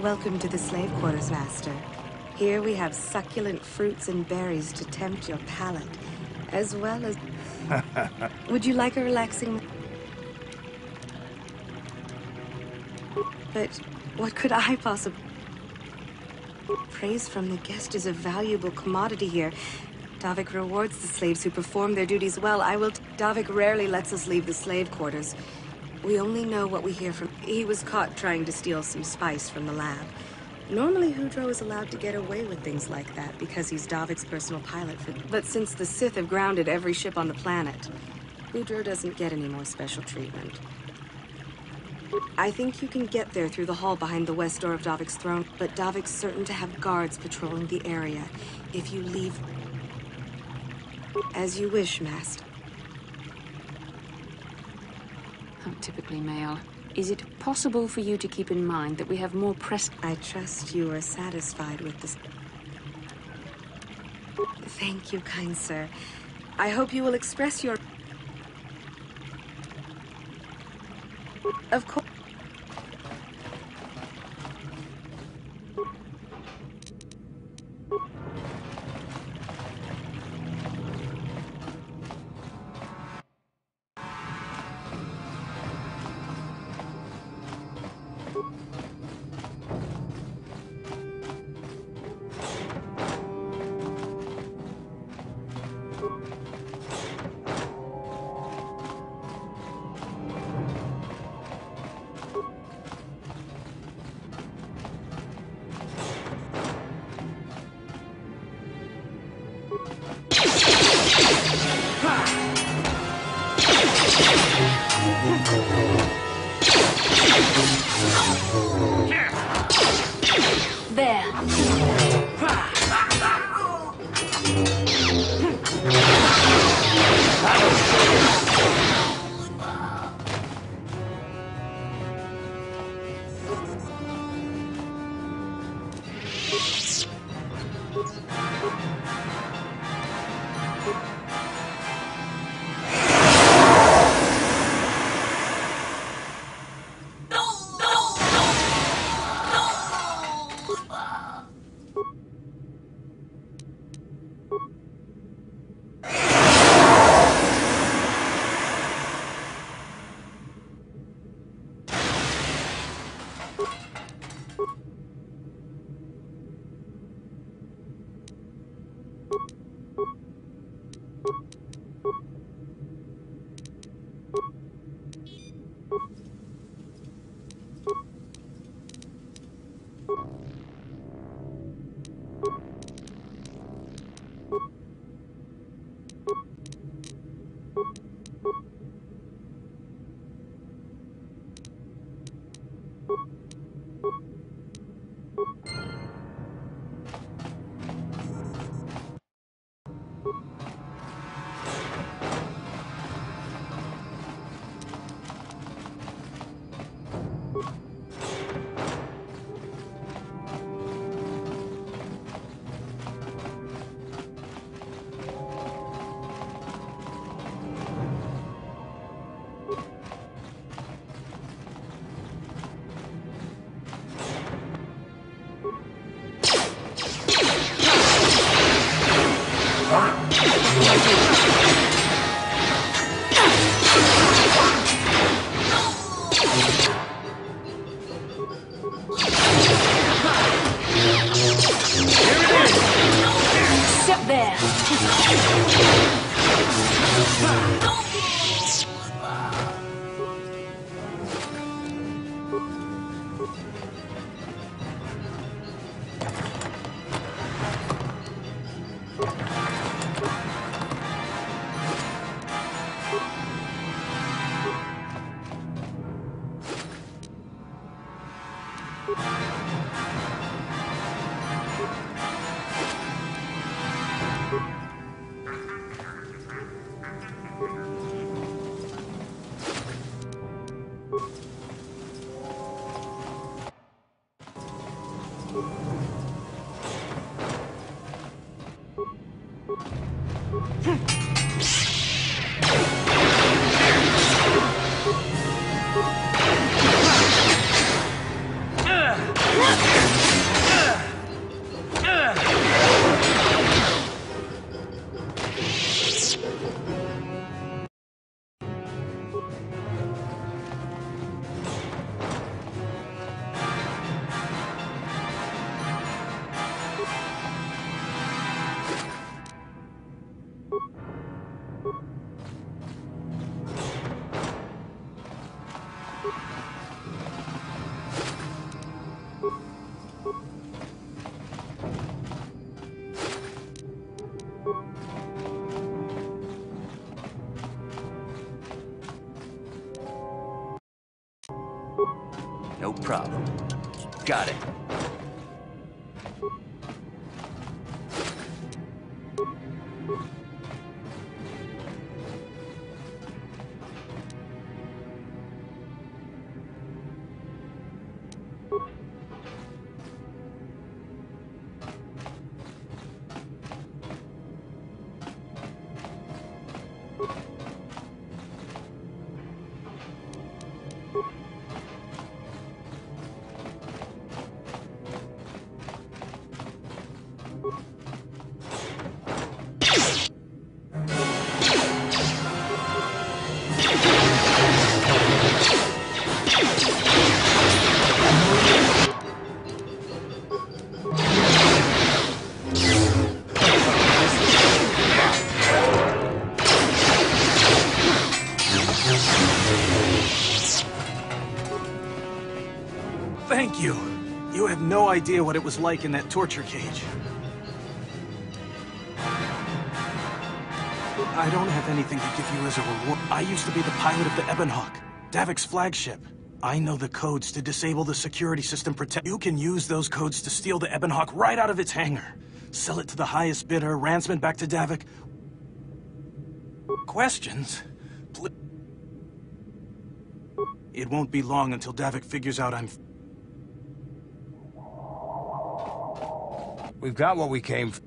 Welcome to the slave quarters, Master. Here we have succulent fruits and berries to tempt your palate, as well as... Would you like a relaxing... But what could I possibly... Praise from the guest is a valuable commodity here. Davik rewards the slaves who perform their duties well. Davik rarely lets us leave the slave quarters. We only know what we hear from... He was caught trying to steal some spice from the lab. Normally, Hudro is allowed to get away with things like that because he's Davik's personal pilot. But since the Sith have grounded every ship on the planet, Hudro doesn't get any more special treatment. I think you can get there through the hall behind the west door of Davik's throne, but Davik's certain to have guards patrolling the area. If you leave... As you wish, Master. How typically male. Is it possible for you to keep in mind that we have more press... I trust you are satisfied with this. Thank you, kind sir. I hope you will express your... Of course... Sit there. No problem. Got it. Thank you. You have no idea what it was like in that torture cage. I don't have anything to give you as a reward. I used to be the pilot of the Ebonhawk, Davik's flagship. I know the codes to disable the security system protect. You can use those codes to steal the Ebonhawk right out of its hangar. Sell it to the highest bidder, ransom it back to Davik. Questions? It won't be long until Davik figures out I'm... We've got what we came for.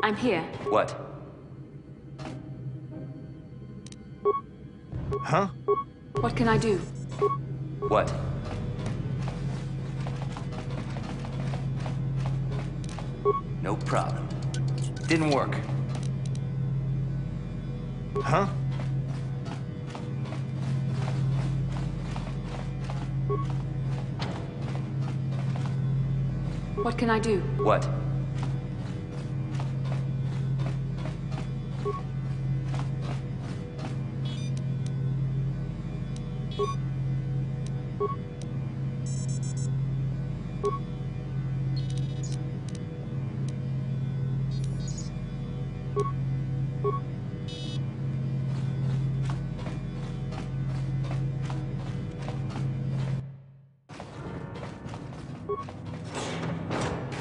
I'm here. What? Huh? What can I do? What? No problem. Didn't work. Huh? What can I do? What?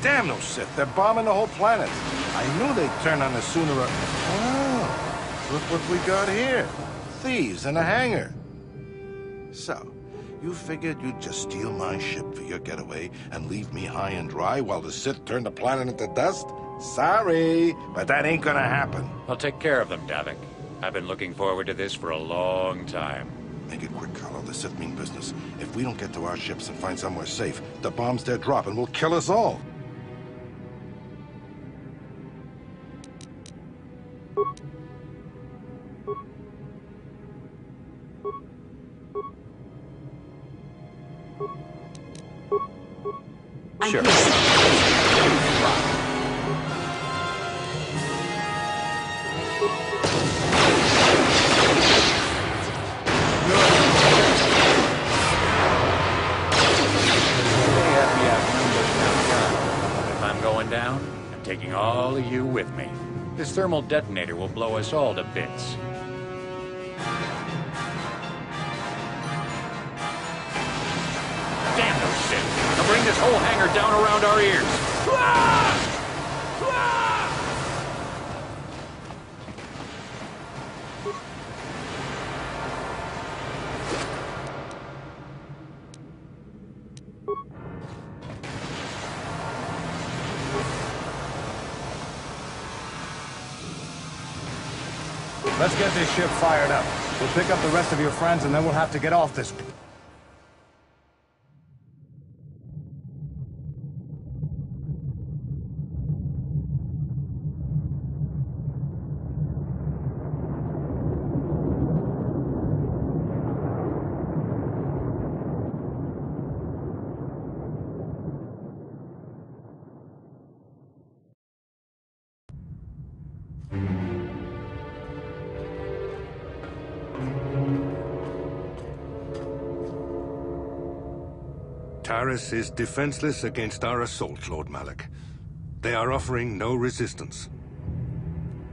Damn those Sith, they're bombing the whole planet. I knew they'd turn on us sooner or... Oh, look what we got here. Thieves in a hangar. So, you figured you'd just steal my ship for your getaway and leave me high and dry while the Sith turn the planet into dust? Sorry, but that ain't gonna happen. I'll take care of them, Davik. I've been looking forward to this for a long time. Make it quick, Carlo. The Sith mean business. If we don't get to our ships and find somewhere safe, the bombs they're dropping will kill us all. Sure. If I'm going down, I'm taking all of you with me. This thermal detonator will blow us all to bits. Damn those shit! They'll bring this whole hangar down around our ears. Let's get this ship fired up. We'll pick up the rest of your friends and then we'll have to get off this... Taris is defenseless against our assault, Lord Malak. They are offering no resistance.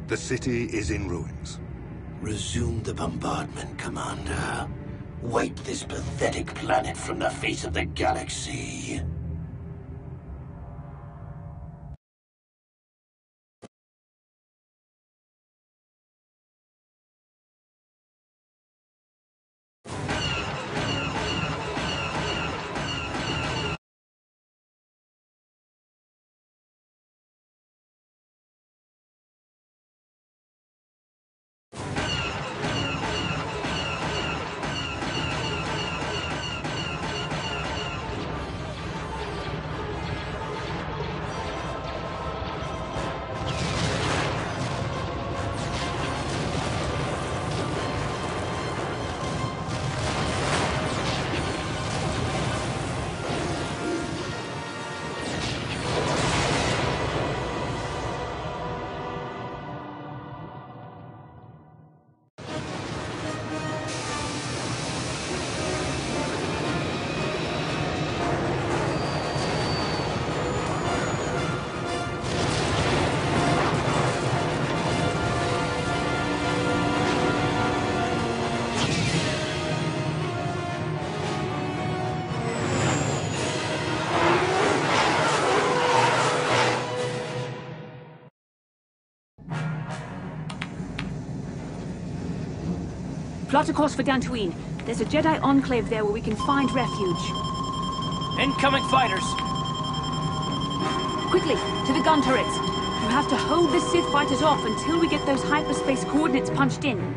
The city is in ruins. Resume the bombardment, Commander. Wipe this pathetic planet from the face of the galaxy. Plot a course for Dantooine. There's a Jedi enclave there where we can find refuge. Incoming fighters! Quickly, to the gun turrets. You have to hold the Sith fighters off until we get those hyperspace coordinates punched in.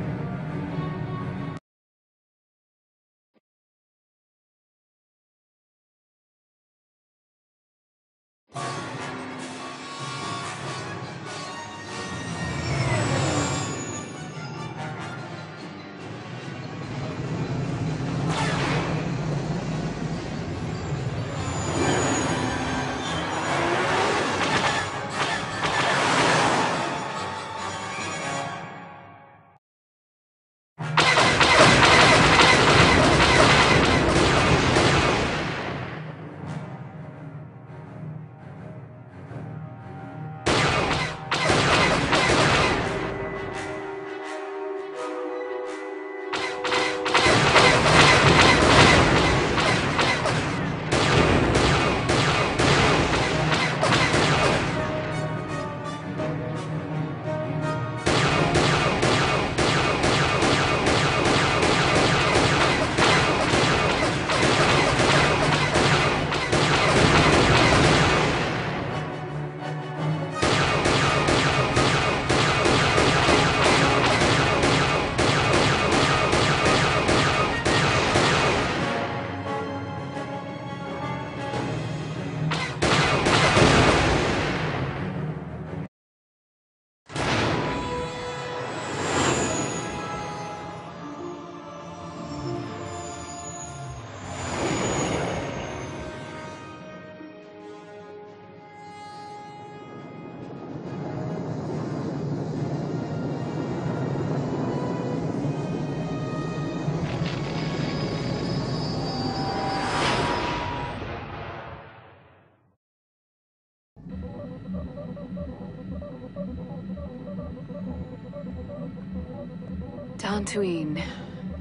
Dantooine.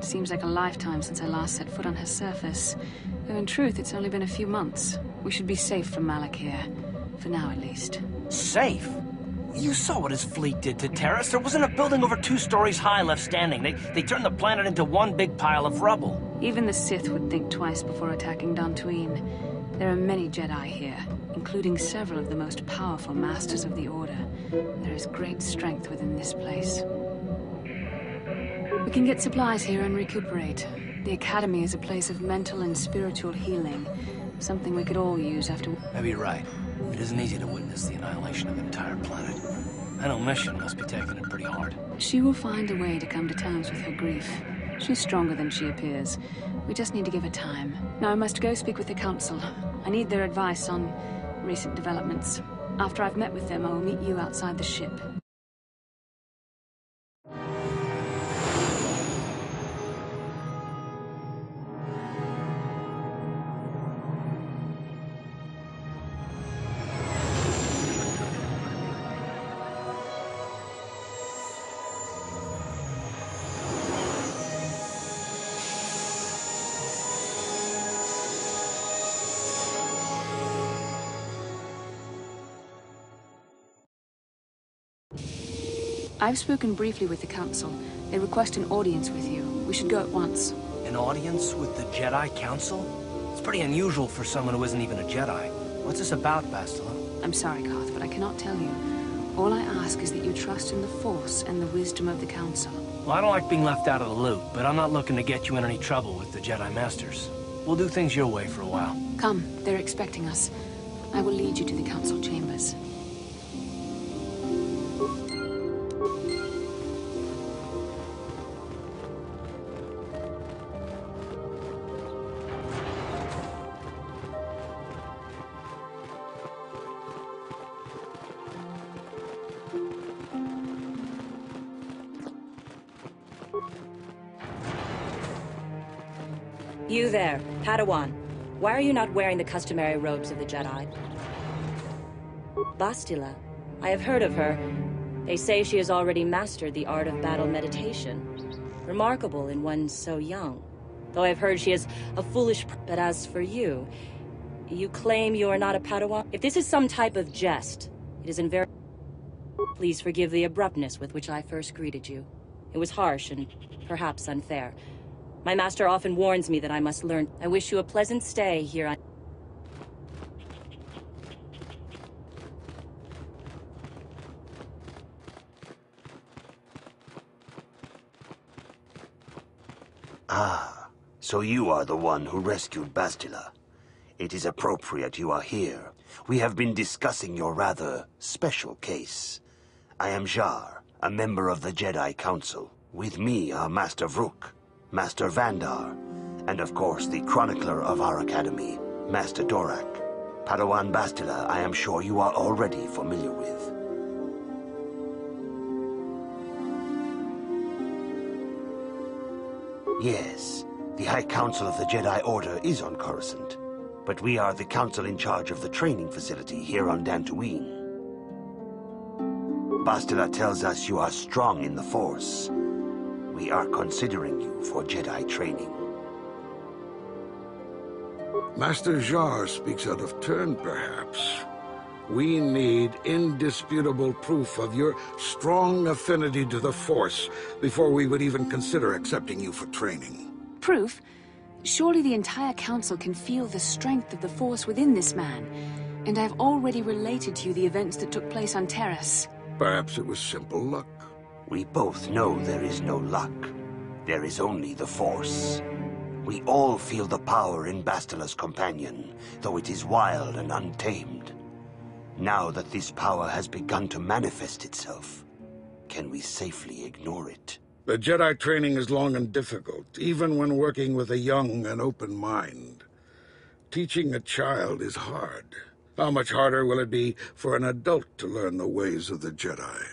Seems like a lifetime since I last set foot on her surface. Though in truth, it's only been a few months. We should be safe from Malak here. For now, at least. Safe? You saw what his fleet did to Terrace. There wasn't a building over 2 stories high left standing. They turned the planet into one big pile of rubble. Even the Sith would think twice before attacking Dantooine. There are many Jedi here, including several of the most powerful Masters of the Order. There is great strength within this place. We can get supplies here and recuperate. The Academy is a place of mental and spiritual healing. Something we could all use after... Maybe you're right. It isn't easy to witness the annihilation of an entire planet. I know Mission must be taking it pretty hard. She will find a way to come to terms with her grief. She's stronger than she appears. We just need to give her time. Now I must go speak with the Council. I need their advice on recent developments. After I've met with them, I will meet you outside the ship. I've spoken briefly with the Council. They request an audience with you. We should go at once. An audience with the Jedi Council? It's pretty unusual for someone who isn't even a Jedi. What's this about, Bastila? I'm sorry, Carth, but I cannot tell you. All I ask is that you trust in the Force and the wisdom of the Council. Well, I don't like being left out of the loop, but I'm not looking to get you in any trouble with the Jedi Masters. We'll do things your way for a while. Come, they're expecting us. I will lead you to the Council chambers. You there, Padawan. Why are you not wearing the customary robes of the Jedi? Bastila. I have heard of her. They say she has already mastered the art of battle meditation. Remarkable in one so young. Though I've heard she is a foolish... But as for you, you claim you are not a Padawan? If this is some type of jest, it is in very... Please forgive the abruptness with which I first greeted you. It was harsh and perhaps unfair. My master often warns me that I must learn. I wish you a pleasant stay here on... Ah, so you are the one who rescued Bastila. It is appropriate you are here. We have been discussing your rather special case. I am Jar, a member of the Jedi Council. With me are Master Vrook, Master Vandar, and of course the chronicler of our academy, Master Dorak. Padawan Bastila, I am sure you are already familiar with. Yes, the High Council of the Jedi Order is on Coruscant, but we are the council in charge of the training facility here on Dantooine. Bastila tells us you are strong in the Force. We are considering you for Jedi training. Master Jar speaks out of turn, perhaps. We need indisputable proof of your strong affinity to the Force before we would even consider accepting you for training. Proof? Surely the entire Council can feel the strength of the Force within this man. And I've already related to you the events that took place on Terrace. Perhaps it was simple luck. We both know there is no luck. There is only the Force. We all feel the power in Bastila's companion, though it is wild and untamed. Now that this power has begun to manifest itself, can we safely ignore it? The Jedi training is long and difficult, even when working with a young and open mind. Teaching a child is hard. How much harder will it be for an adult to learn the ways of the Jedi?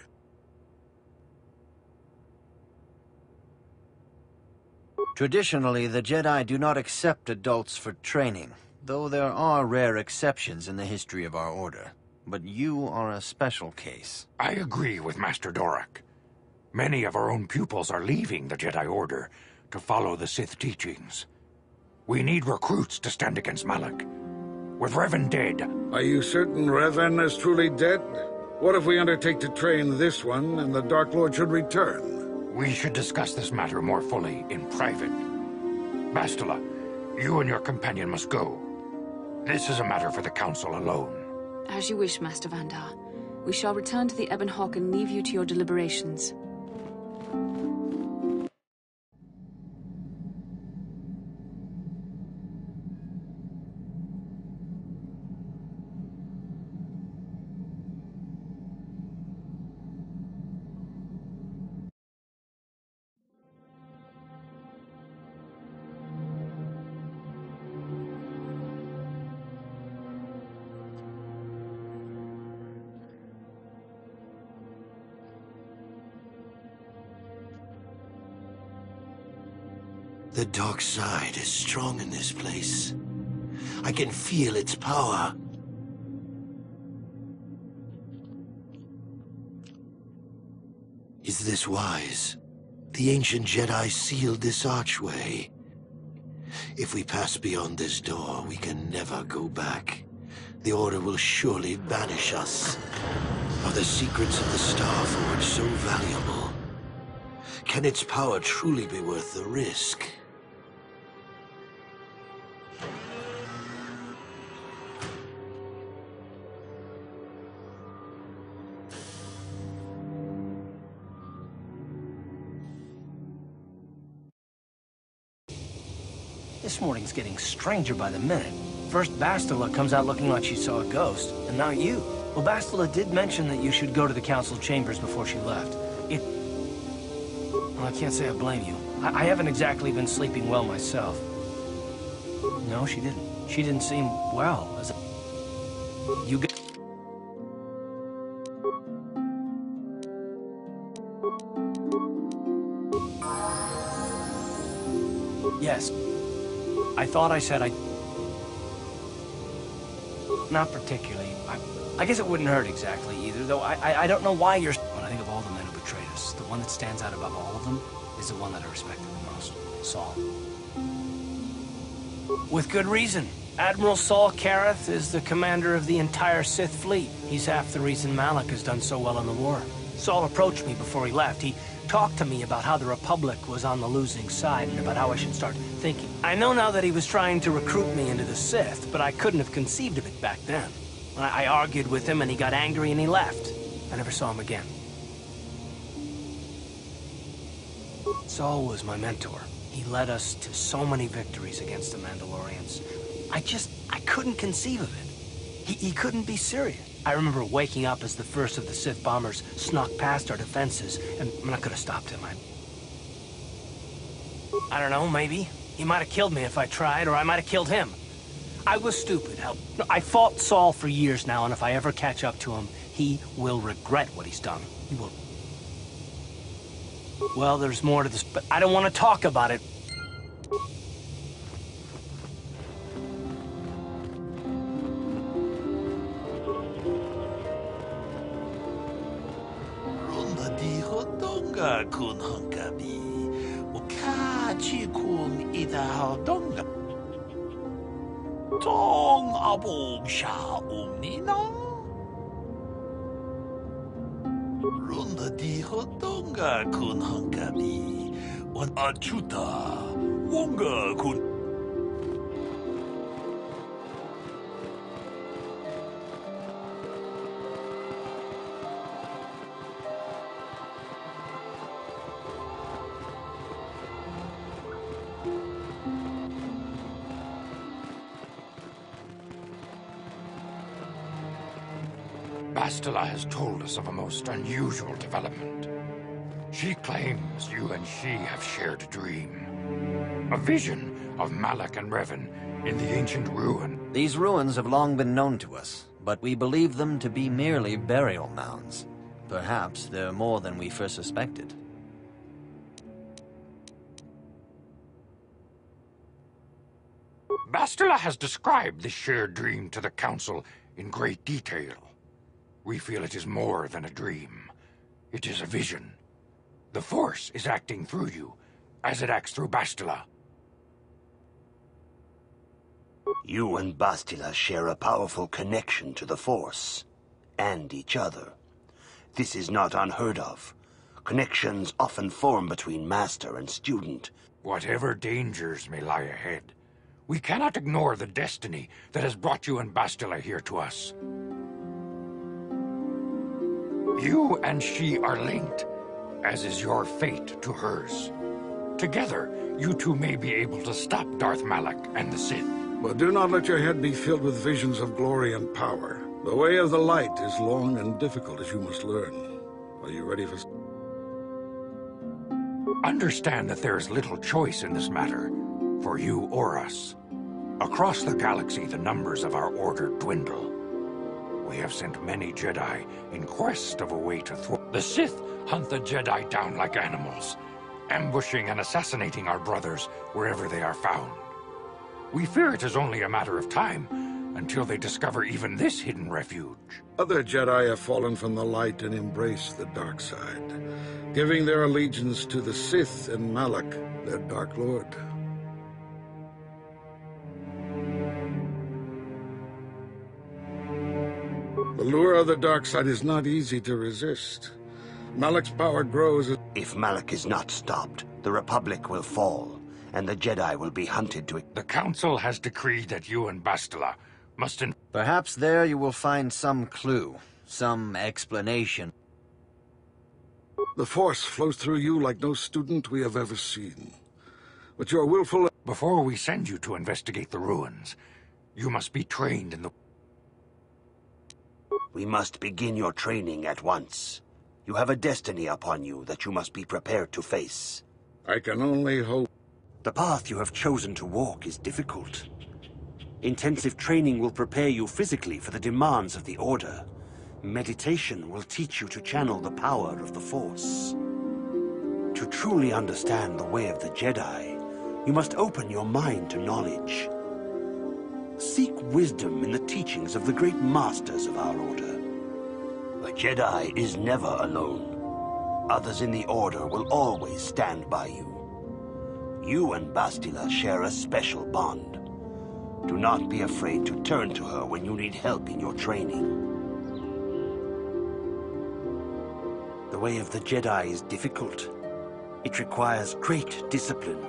Traditionally, the Jedi do not accept adults for training, though there are rare exceptions in the history of our order. But you are a special case. I agree with Master Dorak. Many of our own pupils are leaving the Jedi Order to follow the Sith teachings. We need recruits to stand against Malak. With Revan dead... Are you certain Revan is truly dead? What if we undertake to train this one and the Dark Lord should return? We should discuss this matter more fully in private. Bastila, you and your companion must go. This is a matter for the Council alone. As you wish, Master Vandar. We shall return to the Ebon Hawk and leave you to your deliberations. The dark side is strong in this place. I can feel its power. Is this wise? The ancient Jedi sealed this archway. If we pass beyond this door, we can never go back. The Order will surely banish us. Are the secrets of the Star Forge so valuable? Can its power truly be worth the risk? This morning's getting stranger by the minute. First, Bastila comes out looking like she saw a ghost, and now you. Well, Bastila did mention that you should go to the council chambers before she left. Well, I can't say I blame you. I haven't exactly been sleeping well myself. No, she didn't. She didn't seem well. You get... Yes. I thought I said Not particularly. I guess it wouldn't hurt exactly either, though I don't know why you're... When I think of all the men who betrayed us, the one that stands out above all of them is the one that I respected the most. Saul. With good reason. Admiral Saul Kareth is the commander of the entire Sith fleet. He's half the reason Malak has done so well in the war. Saul approached me before he left. He talked to me about how the Republic was on the losing side and about how I should start thinking. I know now that he was trying to recruit me into the Sith, but I couldn't have conceived of it back then. I argued with him and he got angry and he left. I never saw him again. Saul was my mentor. He led us to so many victories against the Mandalorians. I couldn't conceive of it. He couldn't be serious. I remember waking up as the first of the Sith bombers snuck past our defenses, and I could have stopped him. I don't know, maybe. He might have killed me if I tried, or I might have killed him. I was stupid. I fought Saul for years now, and if I ever catch up to him, he will regret what he's done. He will. Well, there's more to this, but I don't want to talk about it. kun hanggabi ukachi kun idahaldonga tong abong sha umnina runda di hodonga kun hanggabi on achuta wonga kun. Bastila has told us of a most unusual development. She claims you and she have shared a dream. A vision of Malak and Revan in the ancient ruin. These ruins have long been known to us, but we believe them to be merely burial mounds. Perhaps they're more than we first suspected. Bastila has described this shared dream to the Council in great detail. We feel it is more than a dream. It is a vision. The Force is acting through you, as it acts through Bastila. You and Bastila share a powerful connection to the Force, and each other. This is not unheard of. Connections often form between master and student. Whatever dangers may lie ahead, we cannot ignore the destiny that has brought you and Bastila here to us. You and she are linked, as is your fate to hers. Together, you two may be able to stop Darth Malak and the Sith. But do not let your head be filled with visions of glory and power. The way of the light is long and difficult, as you must learn. Are you ready for... Understand that there is little choice in this matter, for you or us. Across the galaxy, the numbers of our order dwindle. We have sent many Jedi in quest of a way to thwart. The Sith hunt the Jedi down like animals, ambushing and assassinating our brothers wherever they are found. We fear it is only a matter of time until they discover even this hidden refuge. Other Jedi have fallen from the light and embraced the dark side, giving their allegiance to the Sith and Malak, their Dark Lord. The lure of the dark side is not easy to resist. Malak's power grows. If Malak is not stopped, the Republic will fall, and the Jedi will be hunted to... The Council has decreed that you and Bastila must... Perhaps there you will find some clue, some explanation. The Force flows through you like no student we have ever seen. But your willful... Before we send you to investigate the ruins, you must be trained in the... We must begin your training at once. You have a destiny upon you that you must be prepared to face. I can only hope. The path you have chosen to walk is difficult. Intensive training will prepare you physically for the demands of the Order. Meditation will teach you to channel the power of the Force. To truly understand the way of the Jedi, you must open your mind to knowledge. Seek wisdom in the teachings of the great masters of our Order. A Jedi is never alone. Others in the Order will always stand by you. You and Bastila share a special bond. Do not be afraid to turn to her when you need help in your training. The way of the Jedi is difficult. It requires great discipline.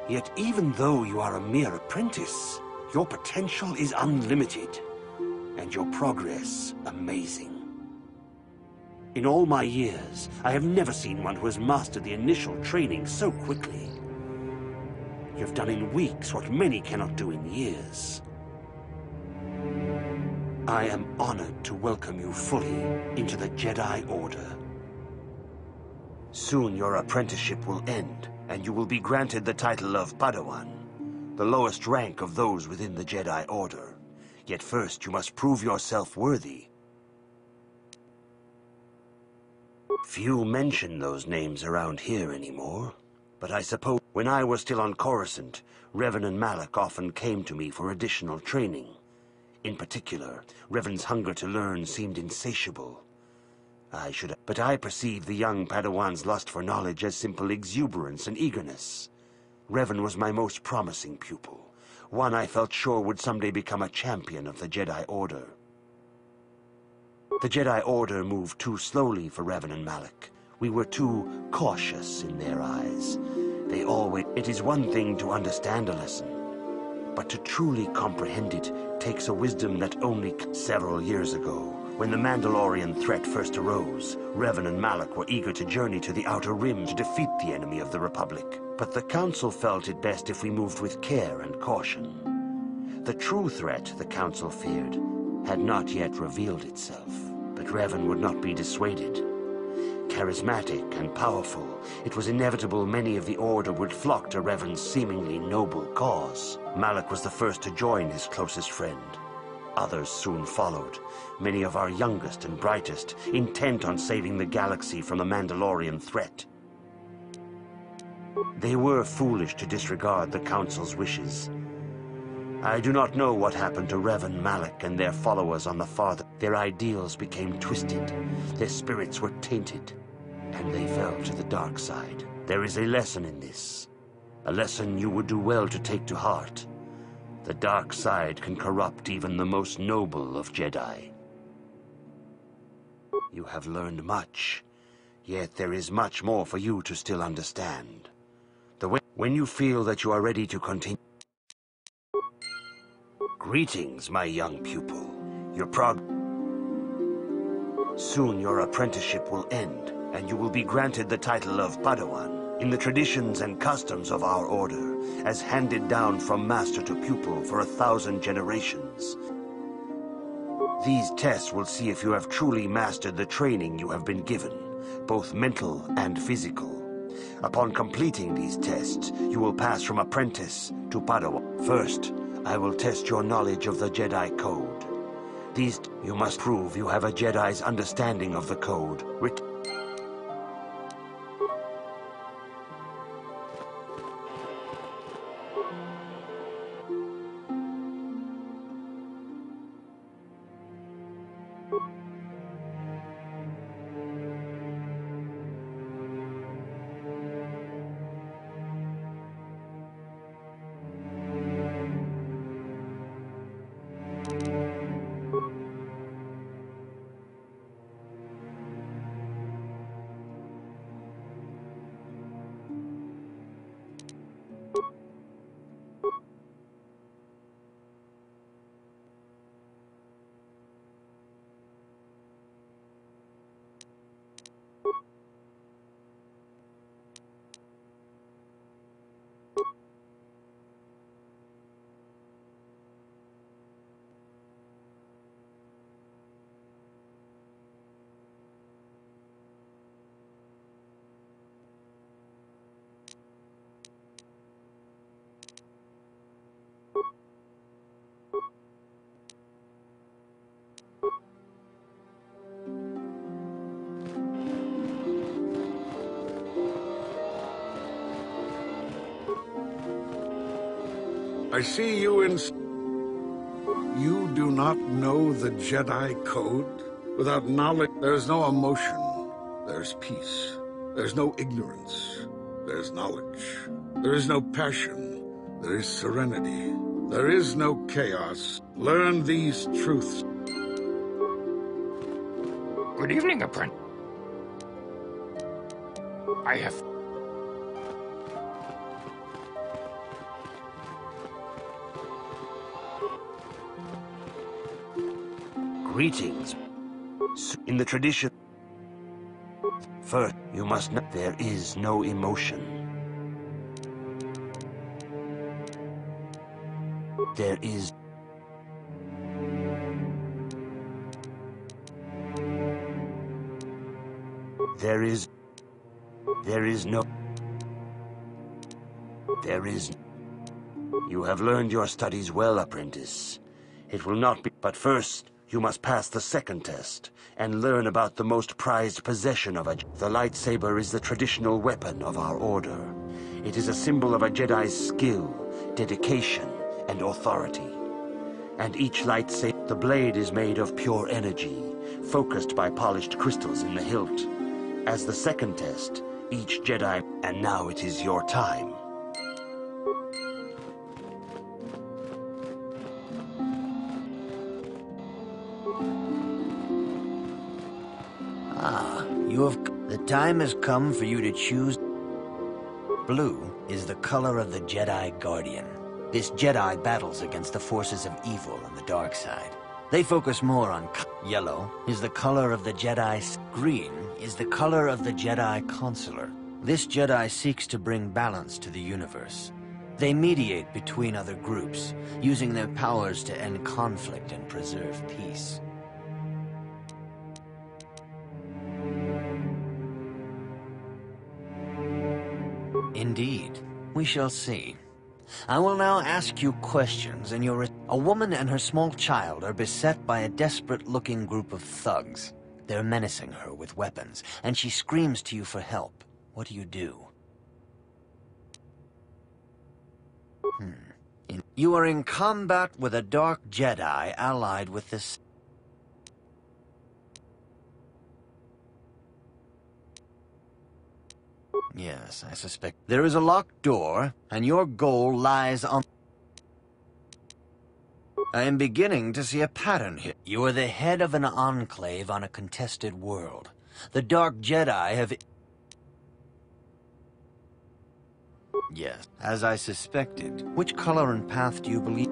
Yet even though you are a mere apprentice, your potential is unlimited, and your progress amazing. In all my years, I have never seen one who has mastered the initial training so quickly. You've done in weeks what many cannot do in years. I am honored to welcome you fully into the Jedi Order. Soon your apprenticeship will end, and you will be granted the title of Padawan, the lowest rank of those within the Jedi Order. Yet first you must prove yourself worthy. Few mention those names around here anymore, but I suppose when I was still on Coruscant, Revan and Malak often came to me for additional training. In particular, Revan's hunger to learn seemed insatiable. But I perceived the young Padawan's lust for knowledge as simple exuberance and eagerness. Revan was my most promising pupil, one I felt sure would someday become a champion of the Jedi Order. The Jedi Order moved too slowly for Revan and Malak. We were too cautious in their eyes. It is one thing to understand a lesson, but to truly comprehend it takes a wisdom that only... Several years ago, when the Mandalorian threat first arose, Revan and Malak were eager to journey to the Outer Rim to defeat the enemy of the Republic. But the Council felt it best if we moved with care and caution. The true threat the Council feared had not yet revealed itself, but Revan would not be dissuaded. Charismatic and powerful, it was inevitable many of the Order would flock to Revan's seemingly noble cause. Malak was the first to join his closest friend. Others soon followed, many of our youngest and brightest, intent on saving the galaxy from the Mandalorian threat. They were foolish to disregard the Council's wishes. I do not know what happened to Revan, Malak, and their followers on the farther. Their ideals became twisted. Their spirits were tainted. and they fell to the dark side. There is a lesson in this. A lesson you would do well to take to heart. The dark side can corrupt even the most noble of Jedi. You have learned much, yet there is much more for you to still understand. When you feel that you are ready to continue... Greetings, my young pupil. Soon your apprenticeship will end, and you will be granted the title of Padawan in the traditions and customs of our order, as handed down from master to pupil for 1,000 generations. These tests will see if you have truly mastered the training you have been given, both mental and physical. Upon completing these tests, you will pass from apprentice to Padawan. First, I will test your knowledge of the Jedi Code. You must prove you have a Jedi's understanding of the Code. I see you in... You do not know the Jedi Code? Without knowledge, there's no emotion. There's peace. There's no ignorance. There's knowledge. There is no passion. There is serenity. There is no chaos. Learn these truths. Good evening, apprentice. I have... Greetings. In the tradition... First, you must know there is no emotion. There is... There is no... There is... You have learned your studies well, apprentice. It will not be... But first, you must pass the second test, and learn about the most prized possession of a... The lightsaber is the traditional weapon of our order. It is a symbol of a Jedi's skill, dedication, and authority. And each lightsaber... The blade is made of pure energy, focused by polished crystals in the hilt. As the second test, each Jedi... And now it is your time. The time has come for you to choose. Blue is the color of the Jedi Guardian. This Jedi battles against the forces of evil on the dark side. They focus more on... Yellow is the color of the Jedi... Green is the color of the Jedi Consular. This Jedi seeks to bring balance to the universe. They mediate between other groups, using their powers to end conflict and preserve peace. Indeed. We shall see. I will now ask you questions, and a woman and her small child are beset by a desperate-looking group of thugs. They're menacing her with weapons, and she screams to you for help. What do? You are in combat with a dark Jedi allied with this... Yes, I suspect. There is a locked door, and your goal lies on... I am beginning to see a pattern here. You are the head of an enclave on a contested world. The Dark Jedi have... Yes, as I suspected. Which color and path do you believe?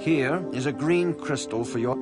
Here is a green crystal for your...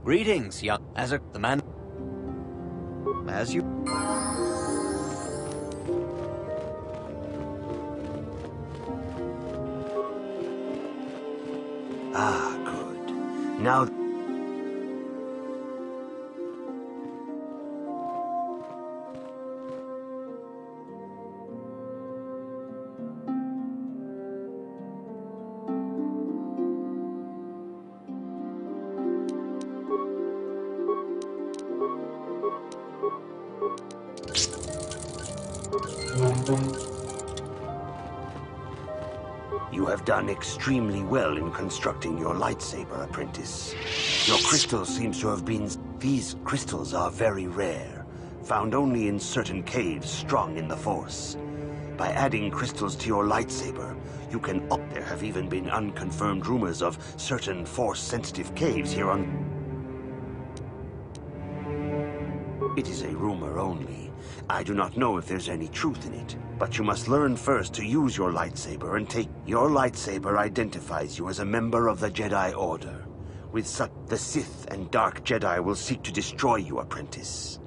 Greetings, young... the man... As you... Ah, good. Now... You have done extremely well in constructing your lightsaber, apprentice. Your crystal seems to have been... These crystals are very rare, found only in certain caves strong in the Force. By adding crystals to your lightsaber, you can... There have even been unconfirmed rumors of certain Force-sensitive caves here on... It is a rumor only. I do not know if there's any truth in it, but you must learn first to use your lightsaber and take... Your lightsaber identifies you as a member of the Jedi Order. With such... The Sith and Dark Jedi will seek to destroy you, apprentice.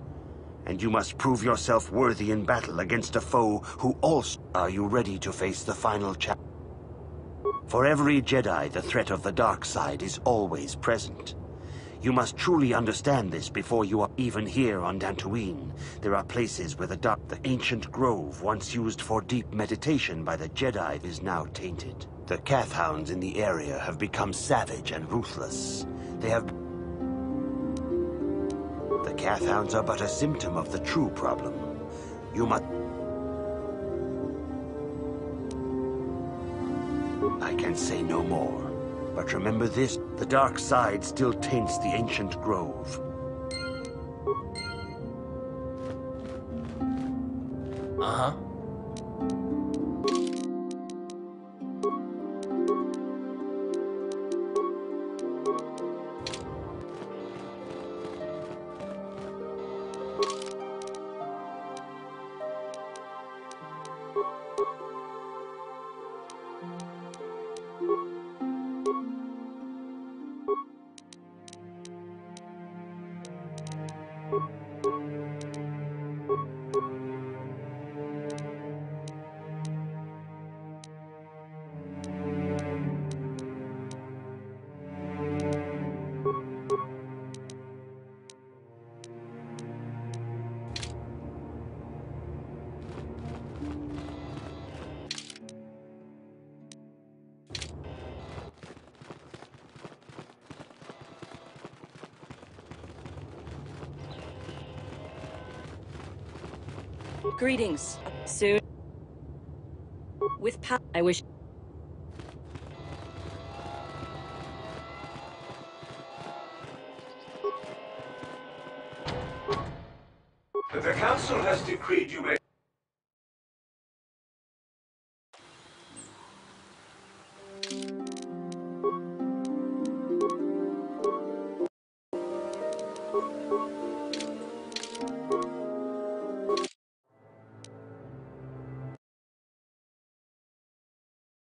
And you must prove yourself worthy in battle against a foe who also... Are you ready to face the final chapter? For every Jedi, the threat of the dark side is always present. You must truly understand this before you are... Even here on Dantooine, there are places where the ancient grove once used for deep meditation by the Jedi is now tainted. The Cathhounds in the area have become savage and ruthless. They have... The Cathhounds are but a symptom of the true problem. You must... I can say no more. But remember this, the dark side still taints the ancient grove. Uh-huh. Greetings. Soon. With I wish... The Council has decreed you may...